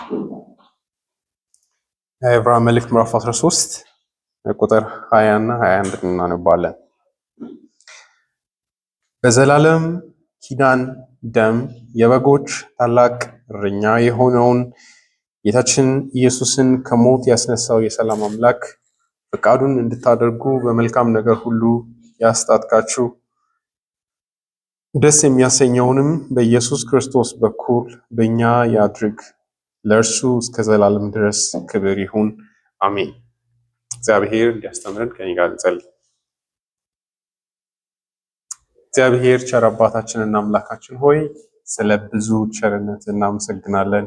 ዕብራውያን መልእክት ምዕራፍ 13 ቁጥር 20 እና 21 እናነባለን። በዘላለም ኪዳን ደም የበጎች ታላቅ እረኛ የሆነውን ጌታችን ኢየሱስን ከሞት ያስነሳው የሰላም አምላክ ፈቃዱን እንድታደርጉ በመልካም ነገር ሁሉ ያስታጥቃችሁ፣ ደስ የሚያሰኘውንም በኢየሱስ ክርስቶስ በኩል በእኛ ያድርግ። ለእርሱ እስከ ዘላለም ድረስ ክብር ይሁን፣ አሜን። እግዚአብሔር እንዲያስተምረን ከእኔ ጋር እንጸልይ። እግዚአብሔር ቸር አባታችንና አምላካችን ሆይ ስለ ብዙ ቸርነት እናመሰግናለን።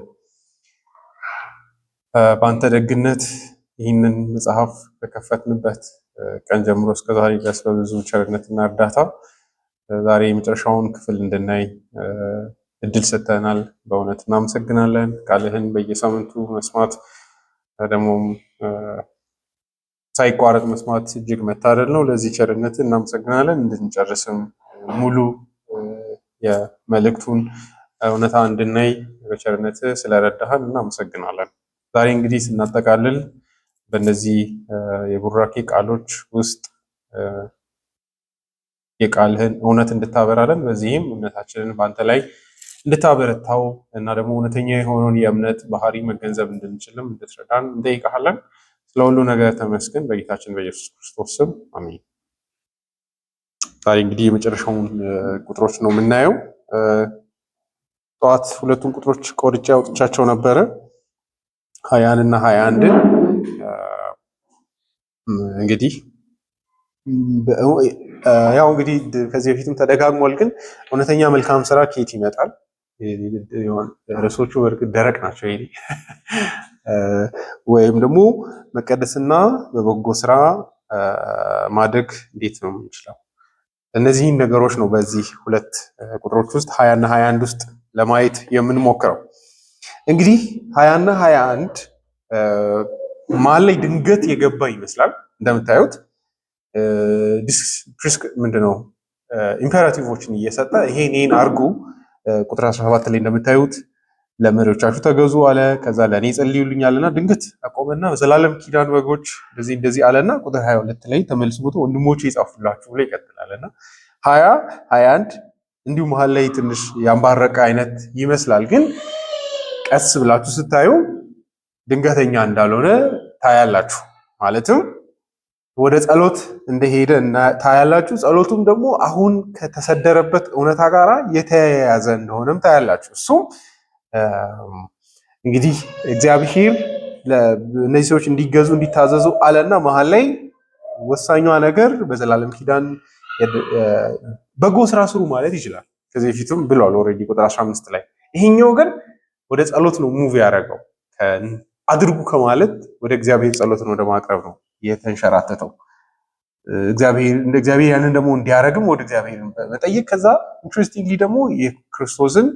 በአንተ ደግነት ይህንን መጽሐፍ ከከፈትንበት ቀን ጀምሮ እስከ ዛሬ ድረስ በብዙ ቸርነትና እርዳታ ዛሬ የመጨረሻውን ክፍል እንድናይ እድል ሰጥተናል። በእውነት እናመሰግናለን። ቃልህን በየሳምንቱ መስማት ደግሞም ሳይቋረጥ መስማት እጅግ መታደል ነው። ለዚህ ቸርነት እናመሰግናለን። እንድንጨርስም ሙሉ የመልእክቱን እውነታ እንድናይ በቸርነት ስለረዳህን እናመሰግናለን። ዛሬ እንግዲህ ስናጠቃልል በእነዚህ የቡራኬ ቃሎች ውስጥ የቃልህን እውነት እንድታበራለን፣ በዚህም እምነታችንን በአንተ ላይ እንድታበረታው እና ደግሞ እውነተኛ የሆነውን የእምነት ባህሪ መገንዘብ እንድንችልም እንድትረዳን እንጠይቃለን። ስለ ሁሉ ነገር ተመስገን፣ በጌታችን በኢየሱስ ክርስቶስ ስም አሜን። ዛሬ እንግዲህ የመጨረሻውን ቁጥሮች ነው የምናየው። ጠዋት ሁለቱን ቁጥሮች ቆርጬ አውጥቻቸው ነበረ፣ 20 እና 21 እንግዲህ ያው እንግዲህ ከዚህ በፊትም ተደጋግሟል። ግን እውነተኛ መልካም ስራ ከየት ይመጣል? ርዕሶቹ በእርግጥ ደረቅ ናቸው። ይሄ ወይም ደግሞ መቀደስና በበጎ ስራ ማደግ እንዴት ነው የምንችለው? እነዚህን ነገሮች ነው በዚህ ሁለት ቁጥሮች ውስጥ 20 እና 21 ውስጥ ለማየት የምንሞክረው። እንግዲህ 20 እና 21 መሀል ላይ ድንገት የገባ ይመስላል። እንደምታዩት ምንድነው ኢምፔራቲቮችን እየሰጠ ይሄን አርጉ። ቁጥር 17 ላይ እንደምታዩት ለመሪዎቻችሁ ተገዙ አለ። ከዛ ለእኔ ጸልዩልኛልና ድንገት አቆመና በዘላለም ኪዳን በጎች እንደዚህ አለና ቁጥር 22 ላይ ተመልሶ ወንድሞቼ ይጻፉላችሁ ብሎ ይቀጥላልና 20 21 እንዲሁ መሀል ላይ ትንሽ ያንባረቀ አይነት ይመስላል። ግን ቀስ ብላችሁ ስታዩ ድንገተኛ እንዳልሆነ ታያላችሁ። ማለትም ወደ ጸሎት እንደሄደ ታያላችሁ። ጸሎቱም ደግሞ አሁን ከተሰደረበት እውነታ ጋር የተያያዘ እንደሆነም ታያላችሁ። እሱም እንግዲህ እግዚአብሔር እነዚህ ሰዎች እንዲገዙ እንዲታዘዙ አለና መሀል ላይ ወሳኟ ነገር በዘላለም ኪዳን በጎ ስራ ስሩ ማለት ይችላል። ከዚህ በፊትም ብሏል ኦልሬዲ ቁጥር 15 ላይ። ይሄኛው ግን ወደ ጸሎት ነው ሙቭ ያደረገው። አድርጉ ከማለት ወደ እግዚአብሔር ጸሎትን ወደ ማቅረብ ነው የተንሸራተተው። እግዚአብሔር ያንን ደግሞ እንዲያደርግም ወደ እግዚአብሔር መጠየቅ። ከዛ ኢንትረስቲንግሊ ደግሞ የክርስቶስን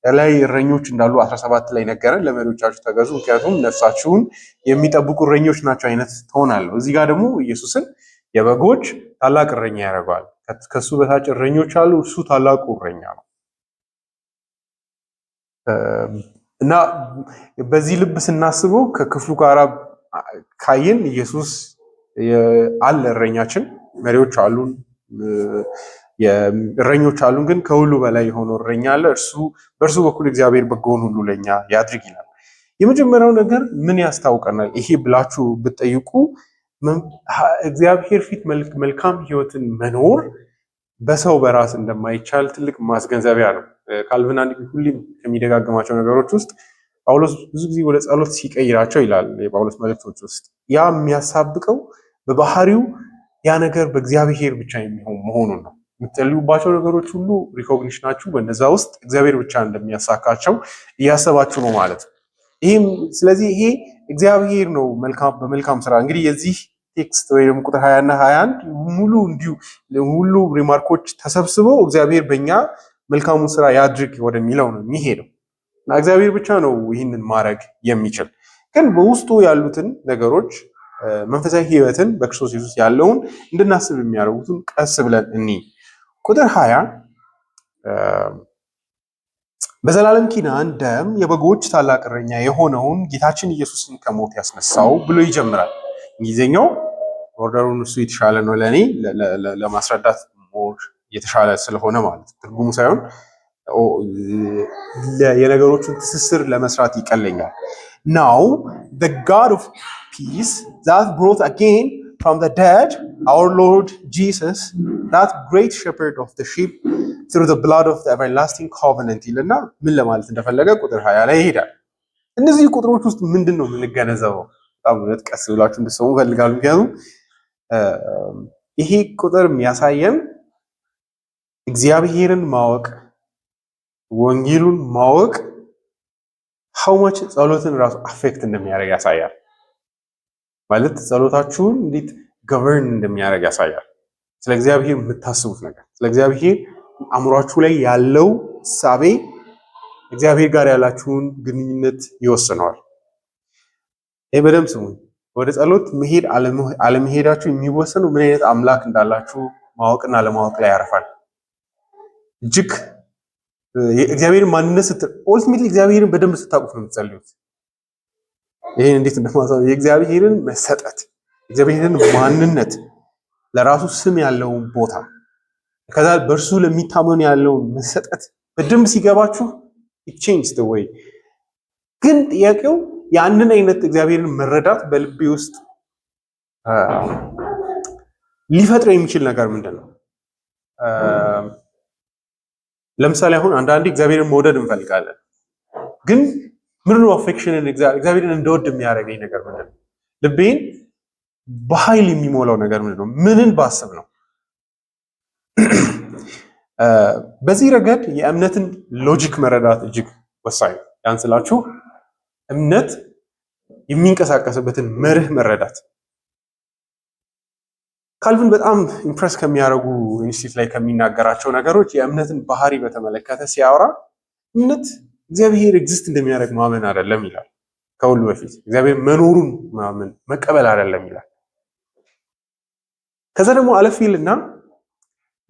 ላይ እረኞች እንዳሉ 17 ላይ ነገረን። ለመሪዎቻችሁ ተገዙ ምክንያቱም ነፍሳችሁን የሚጠብቁ እረኞች ናቸው አይነት ትሆናለሁ። እዚህ ጋር ደግሞ ኢየሱስን የበጎች ታላቅ እረኛ ያደርገዋል። ከሱ በታች እረኞች አሉ፣ እሱ ታላቁ እረኛ ነው። እና በዚህ ልብ ስናስበው ከክፍሉ ጋር ካየን ኢየሱስ አለ እረኛችን፣ መሪዎች አሉን፣ እረኞች አሉን። ግን ከሁሉ በላይ የሆነው እረኛ አለ። በእርሱ በኩል እግዚአብሔር በጎውን ሁሉ ለኛ ያድርግ ይላል። የመጀመሪያው ነገር ምን ያስታውቀናል? ይሄ ብላችሁ ብትጠይቁ እግዚአብሔር ፊት መልካም ህይወትን መኖር በሰው በራስ እንደማይቻል ትልቅ ማስገንዘቢያ ነው። ካልቪን አንድ ሁሌም ከሚደጋግማቸው ነገሮች ውስጥ ጳውሎስ ብዙ ጊዜ ወደ ጸሎት ሲቀይራቸው ይላል የጳውሎስ መልእክቶች ውስጥ ያ የሚያሳብቀው በባህሪው ያ ነገር በእግዚአብሔር ብቻ የሚሆን መሆኑን ነው። የምትጸልዩባቸው ነገሮች ሁሉ ሪኮግኒሽናችሁ በነዛ ውስጥ እግዚአብሔር ብቻ እንደሚያሳካቸው እያሰባችሁ ነው ማለት ነው። ስለዚህ ይሄ እግዚአብሔር ነው በመልካም ስራ። እንግዲህ የዚህ ቴክስት ወይም ቁጥር 20 እና 21 ሙሉ ሪማርኮች ተሰብስበው እግዚአብሔር በእኛ መልካሙን ስራ ያድርግ ወደሚለው ነው የሚሄደው እና እግዚአብሔር ብቻ ነው ይህንን ማድረግ የሚችል። ግን በውስጡ ያሉትን ነገሮች መንፈሳዊ ህይወትን በክርስቶስ ኢየሱስ ያለውን እንድናስብ የሚያደርጉትን ቀስ ብለን ቁጥር 20 በዘላለም ኪዳን ደም የበጎች ታላቅ እረኛ የሆነውን ጌታችን ኢየሱስን ከሞት ያስነሳው ብሎ ይጀምራል። እንግሊዝኛው ኦርደሩን እሱ የተሻለ ነው ለእኔ ለማስረዳት ሞር የተሻለ ስለሆነ ማለት ትርጉሙ ሳይሆን የነገሮቹን ትስስር ለመስራት ይቀለኛል። Now the God of peace that brought again from the dead our Lord Jesus, that great shepherd of the sheep, through the blood of the everlasting covenant ይልና ምን ለማለት እንደፈለገ ቁጥር 20 ላይ ይሄዳል። እነዚህ ቁጥሮች ውስጥ ምንድን ነው የምንገነዘበው? በጣም ቀስ ብላችሁ እንድትሰሙ ፈልጋለሁ። ምክንያቱም ይሄ ቁጥር የሚያሳየን እግዚአብሔርን ማወቅ ወንጌሉን ማወቅ how much ጸሎትን ራሱ አፌክት እንደሚያደርግ ያሳያል። ማለት ጸሎታችሁን እንዴት ገቨርን እንደሚያደርግ ያሳያል። ስለ እግዚአብሔር የምታስቡት ነገር፣ ስለ እግዚአብሔር አእምሯችሁ ላይ ያለው ሳቤ እግዚአብሔር ጋር ያላችሁን ግንኙነት ይወስነዋል። ይሄ በደንብ ስሙኝ። ወደ ጸሎት መሄድ አለመሄዳችሁ የሚወሰነው ምን አይነት አምላክ እንዳላችሁ ማወቅና ለማወቅ ላይ ያርፋል። እጅግ የእግዚአብሔርን ማንነት ኦልቲሜትሊ እግዚአብሔርን በደንብ ስታውቁት ነው የምትጸልዩት። ይሄን እንዴት እንደማሳው የእግዚአብሔርን መሰጠት፣ እግዚአብሔርን ማንነት፣ ለራሱ ስም ያለውን ቦታ ከዛ በእርሱ ለሚታመኑ ያለውን መሰጠት በደንብ ሲገባችሁ it changes the way። ግን ጥያቄው ያንን አይነት እግዚአብሔርን መረዳት በልቤ ውስጥ ሊፈጥር የሚችል ነገር ምንድን ነው? ለምሳሌ አሁን አንዳንዴ እግዚአብሔርን መውደድ እንፈልጋለን፣ ግን ምንድነው አፌክሽንን እግዚአብሔርን እንደወድ የሚያደርገኝ ነገር ምንድን ነው? ልቤን በኃይል የሚሞላው ነገር ምንድን ነው? ምንን ባስብ ነው? በዚህ ረገድ የእምነትን ሎጂክ መረዳት እጅግ ወሳኝ ነው። ያን ስላችሁ እምነት የሚንቀሳቀስበትን መርህ መረዳት። ካልቪን በጣም ኢምፕረስ ከሚያደርጉ ኢንስቲትዩት ላይ ከሚናገራቸው ነገሮች የእምነትን ባህሪ በተመለከተ ሲያወራ እምነት እግዚአብሔር ኤግዚስት እንደሚያደርግ ማመን አይደለም ይላል። ከሁሉ በፊት እግዚአብሔር መኖሩን ማመን መቀበል አይደለም ይላል። ከዛ ደግሞ አለፍ ይልና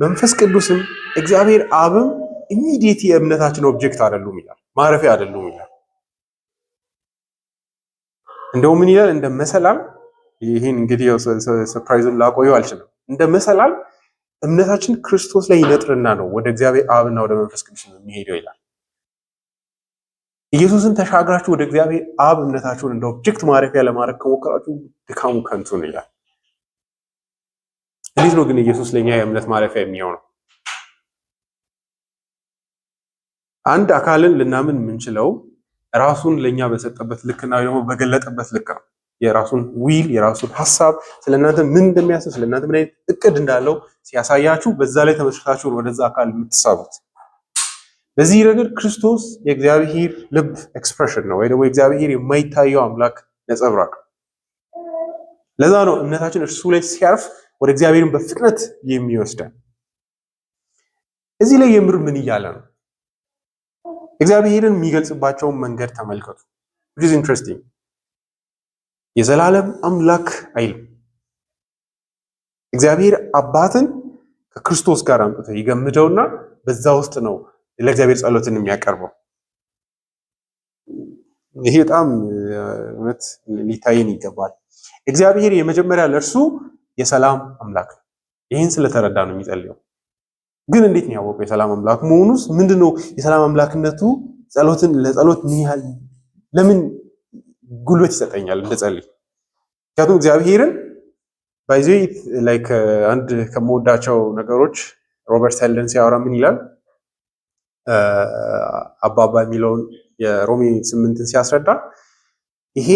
መንፈስ ቅዱስም እግዚአብሔር አብም ኢሚዲየት የእምነታችን ኦብጀክት አይደሉም ይላል፣ ማረፊያ አይደሉም ይላል። እንደው ምን ይላል? እንደ መሰላል። ይሄን እንግዲህ ሰርፕራይዙን ላቆየው አልችልም። እንደ መሰላል እምነታችን ክርስቶስ ላይ ይነጥርና ነው ወደ እግዚአብሔር አብና ወደ መንፈስ ቅዱስ የሚሄደው ይላል። ኢየሱስን ተሻግራችሁ ወደ እግዚአብሔር አብ እምነታችሁን እንደ ኦብጀክት ማረፊያ ለማድረግ ከሞከራችሁ ድካሙ ከንቱ ነው ይላል። እንዴት ነው ግን ኢየሱስ ለኛ የእምነት ማረፊያ የሚሆነው? አንድ አካልን ልናምን የምንችለው ራሱን ለኛ በሰጠበት ልክና ደግሞ በገለጠበት ልክ ነው። የራሱን ዊል የራሱን ሐሳብ ስለእናንተ ምን እንደሚያስብ ስለእናንተ ምን አይነት እቅድ እንዳለው ሲያሳያችሁ በዛ ላይ ተመስርታችሁ ወደዛ አካል የምትሳቡት። በዚህ ረገድ ክርስቶስ የእግዚአብሔር ልብ ኤክስፕሬሽን ነው፣ ወይ ደግሞ የእግዚአብሔር የማይታየው አምላክ ነጸብራቅ። ለዛ ነው እምነታችን እርሱ ላይ ሲያርፍ ወደ እግዚአብሔርን በፍጥነት የሚወስደን። እዚህ ላይ የምር ምን እያለ ነው? እግዚአብሔርን የሚገልጽባቸውን መንገድ ተመልከቱ። which is interesting። የዘላለም አምላክ አይልም። እግዚአብሔር አባትን ከክርስቶስ ጋር አምጥቶ ይገምደውና በዛ ውስጥ ነው ለእግዚአብሔር ጸሎትን የሚያቀርበው። ይሄ በጣም እውነት ሊታየን ይገባል። እግዚአብሔር የመጀመሪያ ለእርሱ የሰላም አምላክ ነው። ይህን ስለተረዳ ነው የሚጸልየው። ግን እንዴት ነው ያወቀው የሰላም አምላክ መሆኑስ? ምንድነው የሰላም አምላክነቱ? ጸሎትን ለጸሎት ምን ያህል ለምን ጉልበት ይሰጠኛል እንደጸልይ? ምክንያቱም እግዚአብሔርን ባይዘ ላይክ አንድ ከመወዳቸው ነገሮች ሮበርት ሄልደን ሲያወራ ምን ይላል? አባባ የሚለውን የሮሜ 8ን ሲያስረዳ ይሄ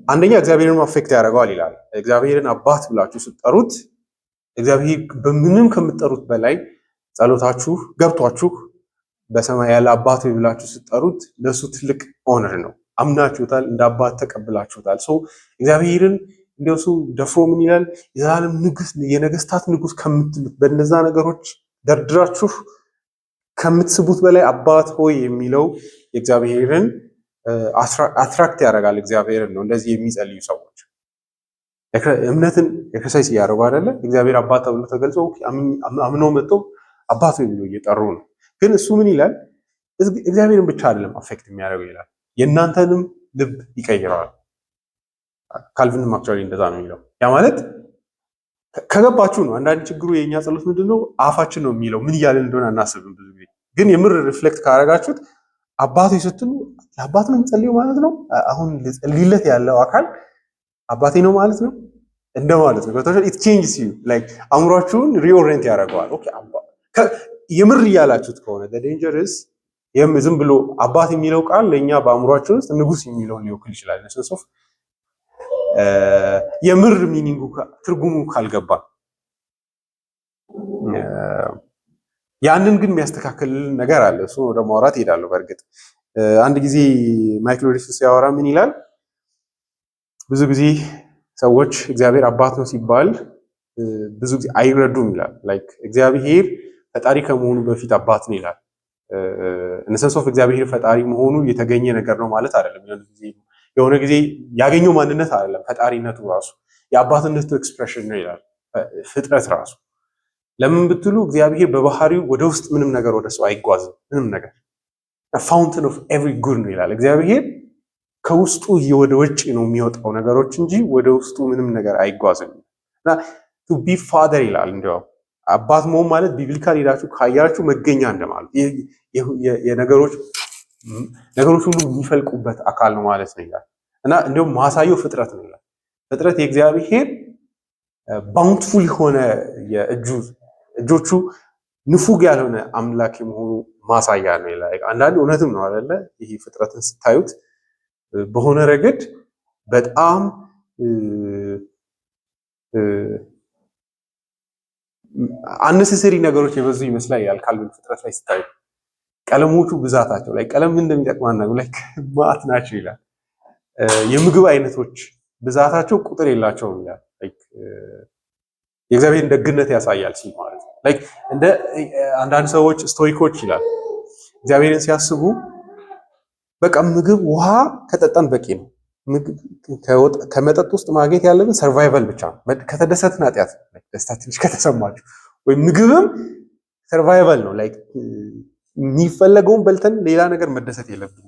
አንደኛ እግዚአብሔርን አፌክት ያደርገዋል ይላል። እግዚአብሔርን አባት ብላችሁ ስትጠሩት እግዚአብሔር በምንም ከምትጠሩት በላይ ጸሎታችሁ ገብቷችሁ በሰማይ ያለ አባት ብላችሁ ስትጠሩት ለሱ ትልቅ ኦነር ነው። አምናችሁታል፣ እንደ አባት ተቀብላችሁታል። ሶ እግዚአብሔርን እንደሱ ደፍሮ ምን ይላል? የዘላለም ንጉስ የነገስታት ንጉስ ከምትሉት በእነዛ ነገሮች ደርድራችሁ ከምትስቡት በላይ አባት ሆይ የሚለው የእግዚአብሔርን አትራክት ያደርጋል። እግዚአብሔርን ነው እንደዚህ የሚጸልዩ ሰዎች እምነትን ኤክሰርሳይዝ እያደረጉ አይደለ? እግዚአብሔር አባት ተብሎ ተገልጾ አምነው መጥተው አባት ብሎ እየጠሩ ነው። ግን እሱ ምን ይላል? እግዚአብሔርን ብቻ አይደለም አፌክት የሚያደርገው ይላል፣ የእናንተንም ልብ ይቀይረዋል። ካልቪንም አክቹዋሊ እንደዛ ነው የሚለው። ያ ማለት ከገባችሁ ነው። አንዳንድ ችግሩ የእኛ ጸሎት ምንድነው አፋችን ነው የሚለው፣ ምን እያለን እንደሆነ አናስብም ብዙ ጊዜ። ግን የምር ሪፍሌክት ካደረጋችሁት አባቴ ስትሉ ለአባት ነው የምጸልየው ማለት ነው። አሁን ልጸልይለት ያለው አካል አባቴ ነው ማለት ነው እንደማለት ነው። ቶታሊ ኢት ቼንጅስ ዩ ላይክ አእምሯችሁን ሪኦሪየንት ያደርገዋል። ኦኬ የምር እያላችሁት ከሆነ ዴንጀርስ ዝም ብሎ አባት የሚለው ቃል ለእኛ በአእምሯችን ውስጥ ንጉስ የሚለውን ሊወክል ይችላል። ነሰሶፍ የምር ሚኒንጉ ትርጉሙ ካልገባ ያንን ግን የሚያስተካክልልን ነገር አለ። እሱ ወደ ማውራት እሄዳለሁ። በእርግጥ አንድ ጊዜ ማይክል ሪስ ሲያወራ ምን ይላል? ብዙ ጊዜ ሰዎች እግዚአብሔር አባት ነው ሲባል ብዙ ጊዜ አይረዱም ይላል። ላይክ እግዚአብሔር ፈጣሪ ከመሆኑ በፊት አባት ነው ይላል። እነሰንስ ኦፍ እግዚአብሔር ፈጣሪ መሆኑ የተገኘ ነገር ነው ማለት አይደለም። የሆነ ጊዜ ያገኘው ማንነት አይደለም። ፈጣሪነቱ ራሱ የአባትነቱ ኤክስፕሬሽን ነው ይላል ፍጥረት ራሱ። ለምን ብትሉ እግዚአብሔር በባህሪው ወደ ውስጥ ምንም ነገር ወደ ሰው አይጓዝም። ምንም ነገር ፋውንተን ኦፍ ኤቭሪ ጉድ ነው ይላል። እግዚአብሔር ከውስጡ ወደ ውጭ ነው የሚወጣው ነገሮች እንጂ ወደ ውስጡ ምንም ነገር አይጓዝም። እና ቱ ቢ ፋደር ይላል። እንዲያውም አባት መሆን ማለት ቢብሊካል ሄዳችሁ ካያችሁ መገኛ እንደማለት የነገሮች ሁሉ የሚፈልቁበት አካል ነው ማለት ነው ይላል። እና እንዲሁም ማሳየው ፍጥረት ነው ይላል። ፍጥረት የእግዚአብሔር ባውንትፉል የሆነ እጆቹ ንፉግ ያልሆነ አምላክ የመሆኑ ማሳያ ነው ይላል። አንዳንድ እውነትም ነው አይደለ? ይሄ ፍጥረትን ስታዩት በሆነ ረገድ በጣም አነሰሰሪ ነገሮች የበዙ ይመስላል ይላል ካልቪን ፍጥረት ላይ ስታዩ። ቀለሞቹ ብዛታቸው ላይ ቀለም እንደሚጠቅማና ላይ ማት ናቸው ይላል። የምግብ አይነቶች ብዛታቸው ቁጥር የላቸውም ይላል። የእግዚአብሔርን ደግነት ያሳያል ሲል ማለት ነው። ላይክ እንደ አንዳንድ ሰዎች ስቶይኮች ይላል እግዚአብሔርን ሲያስቡ በቃ ምግብ ውሃ ከጠጣን በቂ ነው። ከመጠጥ ውስጥ ማግኘት ያለብን ሰርቫይቫል ብቻ ነው። ከተደሰትን ኃጢአት ደስታ ትንሽ ከተሰማችሁ ወይም ምግብም ሰርቫይቫል ነው። ላይክ የሚፈለገውን በልተን ሌላ ነገር መደሰት የለብን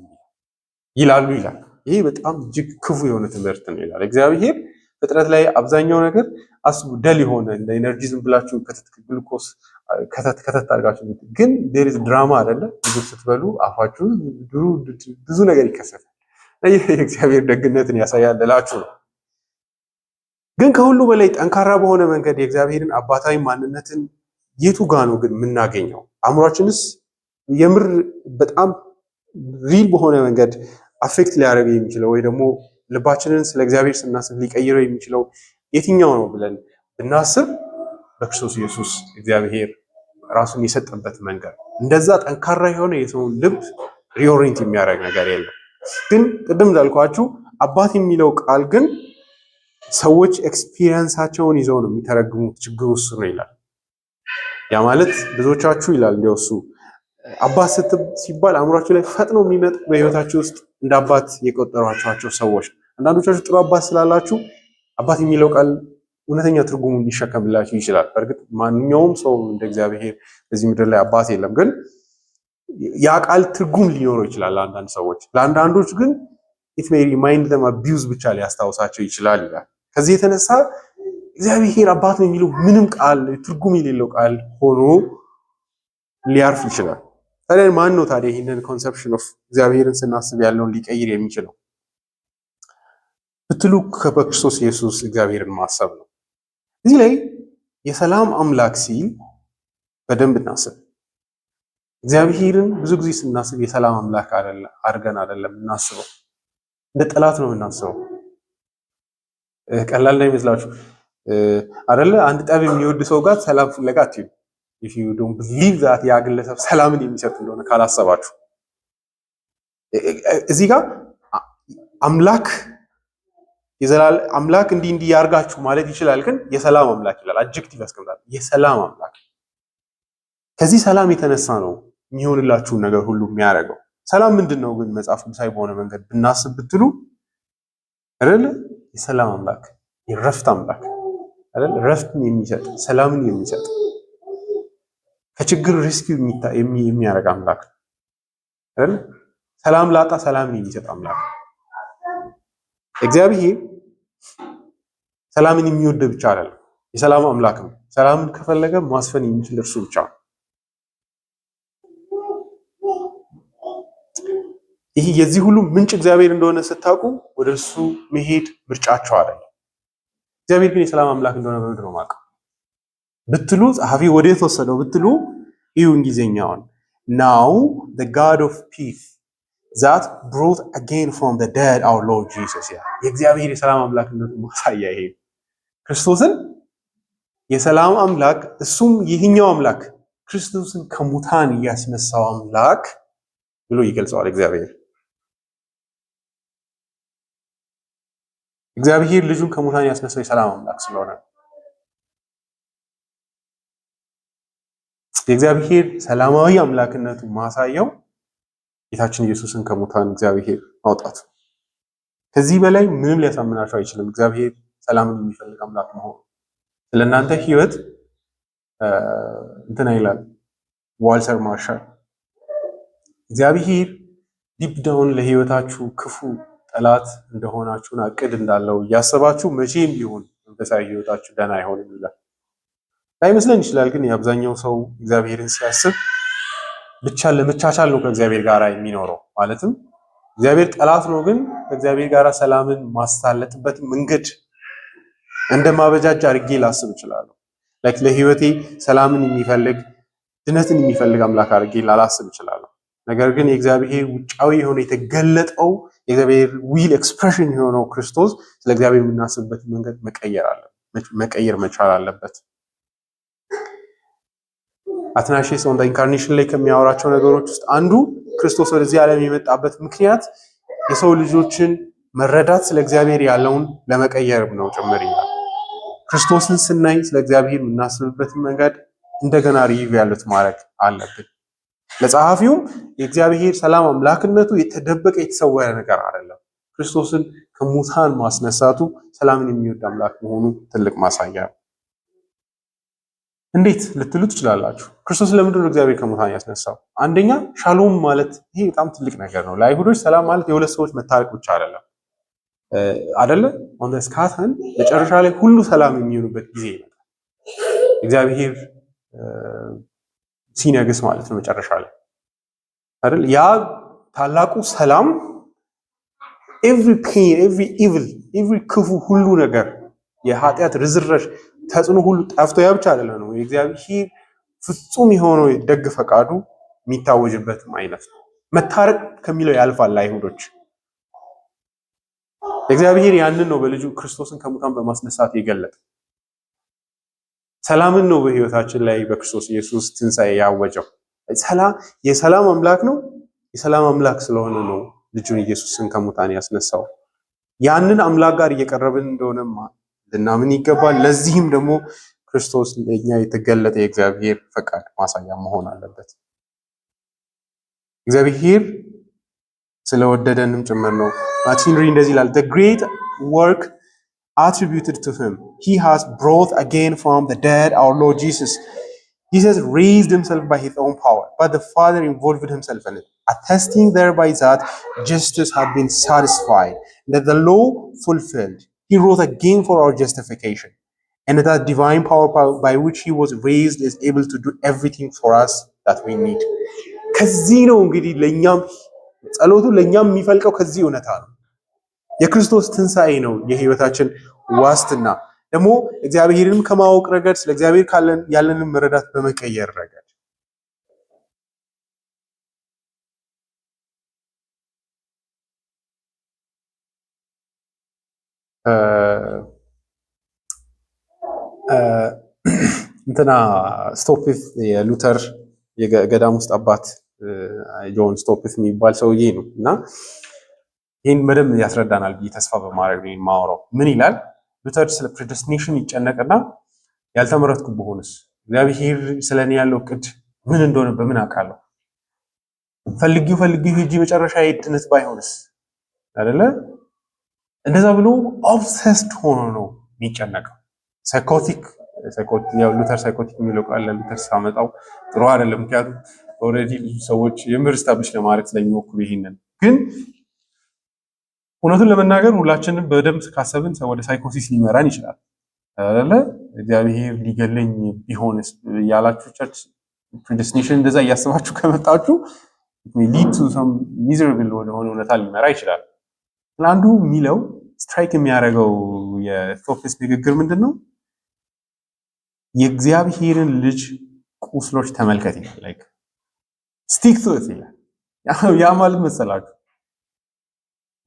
ይላሉ ይላል። ይሄ በጣም እጅግ ክፉ የሆነ ትምህርት ነው ይላል። እግዚአብሔር ፍጥረት ላይ አብዛኛው ነገር አስቡ ደል የሆነ እንደ ኤነርጂ ዝም ብላችሁ ግሉኮስ ከተት አድርጋችሁ ግን ዴር ኢዝ ድራማ አይደለ? ምግብ ስትበሉ አፋችሁ ብዙ ነገር ይከሰታል። ይህ የእግዚአብሔር ደግነትን ያሳያል እላችሁ ነው። ግን ከሁሉ በላይ ጠንካራ በሆነ መንገድ የእግዚአብሔርን አባታዊ ማንነትን የቱ ጋ ነው ግን የምናገኘው? አእምሯችንስ የምር በጣም ሪል በሆነ መንገድ አፌክት ሊያደርግ የሚችለው ወይ ደግሞ ልባችንን ስለ እግዚአብሔር ስናስብ ሊቀይረው የሚችለው የትኛው ነው ብለን ብናስብ በክርስቶስ ኢየሱስ እግዚአብሔር ራሱን የሰጠበት መንገድ እንደዛ ጠንካራ የሆነ የሰውን ልብ ሪኦሪንት የሚያደርግ ነገር የለም። ግን ቅድም እንዳልኳችሁ አባት የሚለው ቃል ግን ሰዎች ኤክስፒሪየንሳቸውን ይዘው ነው የሚተረግሙት። ችግሩ እሱ ነው ይላል። ያ ማለት ብዙዎቻችሁ ይላል እንዲያውሱ አባት ሲባል አእምሯችሁ ላይ ፈጥኖ የሚመጡ በህይወታችሁ ውስጥ እንደ አባት የቆጠሯቸው ሰዎች። አንዳንዶቻችሁ ጥሩ አባት ስላላችሁ አባት የሚለው ቃል እውነተኛ ትርጉሙን ሊሸከምላችሁ ይችላል። በእርግጥ ማንኛውም ሰው እንደ እግዚአብሔር በዚህ ምድር ላይ አባት የለም። ግን ያ ቃል ትርጉም ሊኖረው ይችላል ለአንዳንድ ሰዎች። ለአንዳንዶች ግን ኢት ሜይ ሪማይንድ ዘም አቢዩዝ ብቻ ሊያስታውሳቸው ይችላል ይላል። ከዚህ የተነሳ እግዚአብሔር አባት ነው የሚለው ምንም ቃል ትርጉም የሌለው ቃል ሆኖ ሊያርፍ ይችላል። ታዲያ ማን ነው ታዲያ ይህንን ኮንሰፕሽን ኦፍ እግዚአብሔርን ስናስብ ያለውን ሊቀይር የሚችለው ብትሉ በክርስቶስ ኢየሱስ እግዚአብሔርን ማሰብ ነው። እዚህ ላይ የሰላም አምላክ ሲል በደንብ እናስብ። እግዚአብሔርን ብዙ ጊዜ ስናስብ የሰላም አምላክ አድርገን አይደለም እናስበው፣ እንደ ጠላት ነው እናስበው። ቀላል ነው ይመስላችሁ አይደለ? አንድ ጠብ የሚወድ ሰው ጋር ሰላም ፍለጋ አትሄዱ። if you don't believe that ያ ግለሰብ ሰላምን የሚሰጥ እንደሆነ ካላሰባችሁ እዚህ ጋር አምላክ እንዲህ ያርጋችሁ ማለት ይችላል። ግን የሰላም አምላክ ይላል፣ አድጀክቲቭ ያስቀምጣል። የሰላም አምላክ ከዚህ ሰላም የተነሳ ነው የሚሆንላችሁን ነገር ሁሉ የሚያደርገው። ሰላም ምንድን ነው ግን መጽሐፍ ቅዱሳዊ በሆነ መንገድ ብናስብ ብትሉ አይደለ? የሰላም አምላክ የረፍት አምላክ አይደለ? ረፍትን የሚሰጥ ሰላምን የሚሰጥ ከችግር ሪስኪው የሚያደርግ አምላክ አይደል? ሰላም ላጣ ሰላምን የሚሰጥ አምላክ እግዚአብሔር ሰላምን የሚወድ ብቻ አይደለም፣ የሰላም አምላክ ነው። ሰላምን ከፈለገ ማስፈን የሚችል እርሱ ብቻ ነው። ይህ የዚህ ሁሉ ምንጭ እግዚአብሔር እንደሆነ ስታውቁ ወደ እርሱ መሄድ ምርጫቸው አይደለም። እግዚአብሔር ግን የሰላም አምላክ እንደሆነ በምንድን ነው የማውቀው ብትሉ፣ ጸሐፊ ወዴት ወሰደው ብትሉ፣ ይሁ እንግሊዝኛውን now the God of peace that brought again from the dead our Lord Jesus ያ የእግዚአብሔር የሰላም አምላክነቱ ማሳያ ይሄ ክርስቶስን የሰላም አምላክ እሱም ይህኛው አምላክ ክርስቶስን ከሙታን ያስነሳው አምላክ ብሎ ይገልጸዋል። እግዚአብሔር ልጁን ከሙታን ያስነሳው የሰላም አምላክ ስለሆነ የእግዚአብሔር ሰላማዊ አምላክነቱ ማሳያው ጌታችን ኢየሱስን ከሙታን እግዚአብሔር ማውጣቱ። ከዚህ በላይ ምንም ሊያሳምናቸው አይችልም። እግዚአብሔር ሰላምን የሚፈልግ አምላክ መሆኑ ስለእናንተ ህይወት እንትና ይላል ዋልተር ማርሻል። እግዚአብሔር ዲፕ ዳውን ለህይወታችሁ ክፉ ጠላት እንደሆናችሁና እቅድ እንዳለው እያሰባችሁ መቼም ቢሆን መንፈሳዊ ህይወታችሁ ደህና አይሆንም ይላል። ላይመስለን ይችላል፣ ግን የአብዛኛው ሰው እግዚአብሔርን ሲያስብ ብቻ ለመቻቻል ነው ከእግዚአብሔር ጋር የሚኖረው። ማለትም እግዚአብሔር ጠላት ነው፣ ግን ከእግዚአብሔር ጋር ሰላምን ማሳለጥበት መንገድ እንደማበጃጅ አድርጌ ላስብ እችላለሁ። ለህይወቴ ሰላምን የሚፈልግ ድነትን የሚፈልግ አምላክ አድርጌ ላላስብ እችላለሁ። ነገር ግን የእግዚአብሔር ውጫዊ የሆነ የተገለጠው የእግዚአብሔር ዊል ኤክስፕሬሽን የሆነው ክርስቶስ ስለ እግዚአብሔር የምናስብበት መንገድ መቀየር መቻል አለበት። አትናሺስ ኦን ዘ ኢንካርኔሽን ላይ ከሚያወራቸው ነገሮች ውስጥ አንዱ ክርስቶስ ወደዚህ ዓለም የመጣበት ምክንያት የሰው ልጆችን መረዳት ስለ እግዚአብሔር ያለውን ለመቀየር ነው ጭምር ይላል። ክርስቶስን ስናይ ስለ እግዚአብሔር የምናስብበትን መንገድ እንደገና ሪቫሉዌት ማድረግ አለብን። ለጸሐፊውም የእግዚአብሔር ሰላም አምላክነቱ የተደበቀ የተሰወረ ነገር አይደለም። ክርስቶስን ከሙታን ማስነሳቱ ሰላምን የሚወድ አምላክ መሆኑ ትልቅ ማሳያ ነው። እንዴት ልትሉ ትችላላችሁ። ክርስቶስ ለምንድን ነው እግዚአብሔር ከሙታን ያስነሳው? አንደኛ ሻሎም ማለት ይሄ በጣም ትልቅ ነገር ነው። ለአይሁዶች ሰላም ማለት የሁለት ሰዎች መታረቅ ብቻ አይደለም አይደለ? ኦን ዘ ስካተን መጨረሻ ላይ ሁሉ ሰላም የሚሆኑበት ጊዜ ይመጣል። እግዚአብሔር ሲነግስ ማለት ነው መጨረሻ ላይ አይደል? ያ ታላቁ ሰላም ኤቭሪ ፔን ኤቭሪ ኢቪል ኤቭሪ ክፉ ሁሉ ነገር የኃጢአት ርዝረሽ ተጽዕኖ ሁሉ ጠፍቶ ያ ብቻ አይደለም ነው የእግዚአብሔር ፍጹም የሆነው ደግ ፈቃዱ የሚታወጅበትም አይነት ነው። መታረቅ ከሚለው ያልፋል ለአይሁዶች። እግዚአብሔር ያንን ነው በልጁ ክርስቶስን ከሙታን በማስነሳት የገለጠ። ሰላምን ነው በህይወታችን ላይ በክርስቶስ ኢየሱስ ትንሣኤ ያወጀው። የሰላም አምላክ ነው። የሰላም አምላክ ስለሆነ ነው ልጁን ኢየሱስን ከሙታን ያስነሳው። ያንን አምላክ ጋር እየቀረብን እንደሆነማ ልናምን ይገባል። ለዚህም ደግሞ ክርስቶስ ለኛ የተገለጠ የእግዚአብሔር ፈቃድ ማሳያ መሆን አለበት። እግዚአብሔር ስለወደደንም ጭምር ነው። ማርቲን ሄንሪ እንደዚህ ይላል፣ the great work attributed to him he has brought again from the dead our Lord Jesus raised himself by his own power, but the Father involved himself in it, attesting thereby that justice had been satisfied, that the law fulfilled. He rose again for our justification, and that divine power by which he was raised is able to do everything for us that we need. ከዚህ ነው እንግዲህ ለኛም ጸሎቱ ለኛም የሚፈልቀው ከዚህ እውነታ ነው። የክርስቶስ ትንሣኤ ነው የህይወታችን ዋስትና። ደግሞ እግዚአብሔርንም ከማወቅ ረገድ ስለ እግዚአብሔር ያለንን መረዳት በመቀየር ረገድ እንትና ስቶፕስ የሉተር የገዳም ውስጥ አባት ጆን ስቶፕስ የሚባል ሰውዬ ነው እና ይህን በደንብ ያስረዳናል ብዬ ተስፋ በማድረግ ነው የማወራው። ምን ይላል? ሉተር ስለ ፕሬዲስቲኔሽን ይጨነቅና ያልተመረጥኩ ብሆንስ፣ እግዚአብሔር ስለኔ ያለው እቅድ ምን እንደሆነ በምን አውቃለሁ፣ ፈልጊው ሄጂ መጨረሻ የድነት ባይሆንስ አይደለ? እንደዛ ብሎ ኦብሰስድ ሆኖ ነው የሚጨነቀው። ሉተር ሳይኮቲክ የሚለው ቃል ለሉተር ሳመጣው ጥሩ አይደለም። ምክንያቱም ኦልሬዲ ብዙ ሰዎች የምር ስታብሊሽ ለማድረግ ስለሚሞክሩ ይሄንን ግን እውነቱን ለመናገር ሁላችንም በደንብ ካሰብን ወደ ሳይኮሲስ ሊመራን ይችላል አይደለ? እግዚአብሔር ሊገለኝ ቢሆንስ ያላችሁ ቸርች ፕሪዲስቲኔሽን እንደዛ እያሰባችሁ ከመጣችሁ ሊድ ቱ ሰም ሚዘራብል ወደሆነ እውነታ ሊመራ ይችላል። አንዱ የሚለው ስትራይክ የሚያደርገው የቶፊስ ንግግር ምንድን ነው? የእግዚአብሔርን ልጅ ቁስሎች ተመልከት ይላል። ላይክ ስቲክ ቱ ኢት ይላል። ያ ማለት መሰላችሁ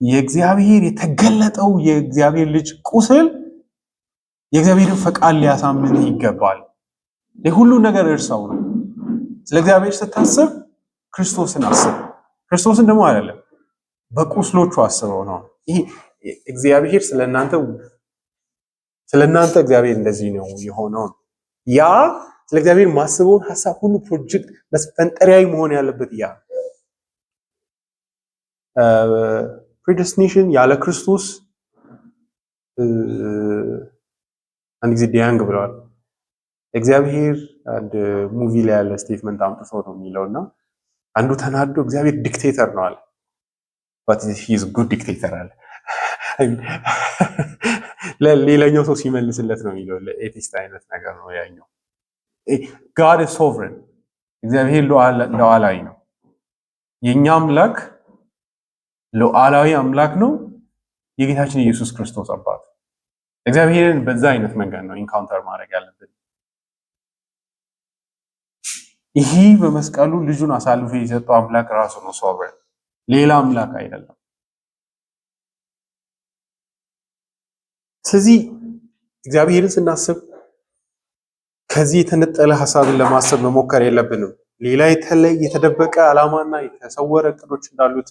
የእግዚአብሔር የተገለጠው የእግዚአብሔር ልጅ ቁስል የእግዚአብሔርን ፈቃድ ሊያሳምን ይገባል። ለሁሉ ነገር እርሳው ነው። ስለ እግዚአብሔር ስታስብ ክርስቶስን አስብ። ክርስቶስን ደግሞ አይደለም በቁስሎቹ አስበው ነው። ይሄ እግዚአብሔር ስለናንተ እግዚአብሔር እንደዚህ ነው የሆነው። ያ ስለ እግዚአብሔር ማስበውን ሐሳብ ሁሉ ፕሮጀክት መስፈንጠሪያዊ መሆን ያለበት ያ ፕሪዲስቲኔሽን ያለ ክርስቶስ አንድ ጊዜ ዲያንግ ብለዋል። እግዚአብሔር አንድ ሙቪ ላይ ያለ ስቴትመንት አምጥቶ ነው የሚለውና አንዱ ተናዶ እግዚአብሔር ዲክቴተር ነው አለ። but he is good dictator አለ። ለሌላኛው ሰው ሲመልስለት ነው የሚለው ለኤቲስት አይነት ነገር ነው ያኛው። God is sovereign እግዚአብሔር ሉዓላዊ ነው። የኛ አምላክ ሉዓላዊ አምላክ ነው። የጌታችን ኢየሱስ ክርስቶስ አባት እግዚአብሔርን በዛ አይነት መንገድ ነው ኢንካውንተር ማድረግ ያለብን። ይሄ በመስቀሉ ልጁን አሳልፎ የሰጠው አምላክ ራሱ ነው ሶቨሬን፣ ሌላ አምላክ አይደለም። ስለዚህ እግዚአብሔርን ስናስብ ከዚህ የተነጠለ ሐሳብን ለማሰብ መሞከር የለብንም። ሌላ የተደበቀ ዓላማና የተሰወረ እቅዶች እንዳሉት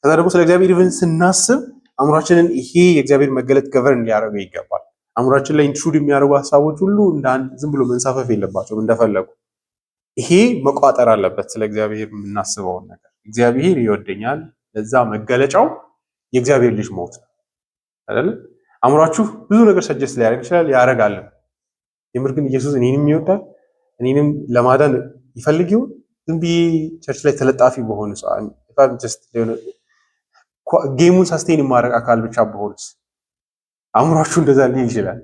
ከዛ ደግሞ ስለ እግዚአብሔር ኢቭን ስናስብ አእምሯችንን ይሄ የእግዚአብሔር መገለጥ ገቨርን ሊያደርገው ይገባል። አእምሯችን ላይ ኢንትሩድ የሚያደርጉ ሐሳቦች ሁሉ ዝም ብሎ መንሳፈፍ የለባቸውም እንደፈለጉ። ይሄ መቋጠር አለበት። ስለ እግዚአብሔር የምናስበውን ነገር እግዚአብሔር ይወደኛል፣ ለዛ መገለጫው የእግዚአብሔር ልጅ ሞት አይደል? አእምሯችሁ ብዙ ነገር ሰጀስት ሊያደርግ ይችላል፣ ያደርጋል። የምር ግን ኢየሱስ እኔንም ይወዳል፣ እኔንም ለማዳን ይፈልግ ይሆን? ዝም ብዬ ቸርች ላይ ተለጣፊ በሆነ ጌሙን ሳስቴን የማድረግ አካል ብቻ በሆነስ አእምሯችሁ እንደዛ ሊል ይችላል።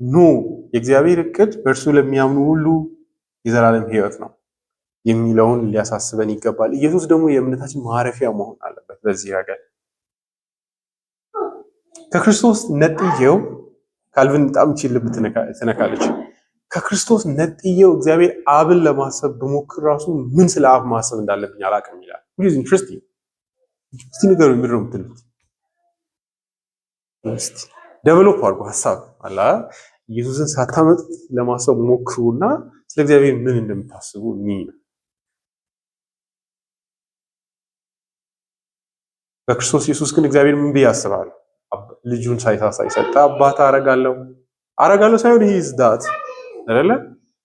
ኖ የእግዚአብሔር እቅድ በእርሱ ለሚያምኑ ሁሉ የዘላለም ሕይወት ነው የሚለውን ሊያሳስበን ይገባል። ኢየሱስ ደግሞ የእምነታችን ማረፊያ መሆን አለበት። በዚህ ረገድ ከክርስቶስ ነጥዬው ካልቪን በጣም ልብ ትነካለች። ከክርስቶስ ነጥዬው እግዚአብሔር አብን ለማሰብ በሞክር ራሱ ምን ስለ አብ ማሰብ እንዳለብኝ አላውቅም ይላል። which is interesting። እስቲ ንገሩ ምንድን ነው የምትሉት? እስቲ ዴቨሎፕ አድርጉ ሐሳብ አላ ኢየሱስን ሳታመጥ ለማሰብ ሞክሩና ስለ እግዚአብሔር ምን እንደምታስቡ በክርስቶስ ኢየሱስ ግን እግዚአብሔር ምን ብዬ ያስባል? ልጁን ሳይሳሳ የሰጠ አባት አረጋለሁ ሳይሆን he is that አይደለ?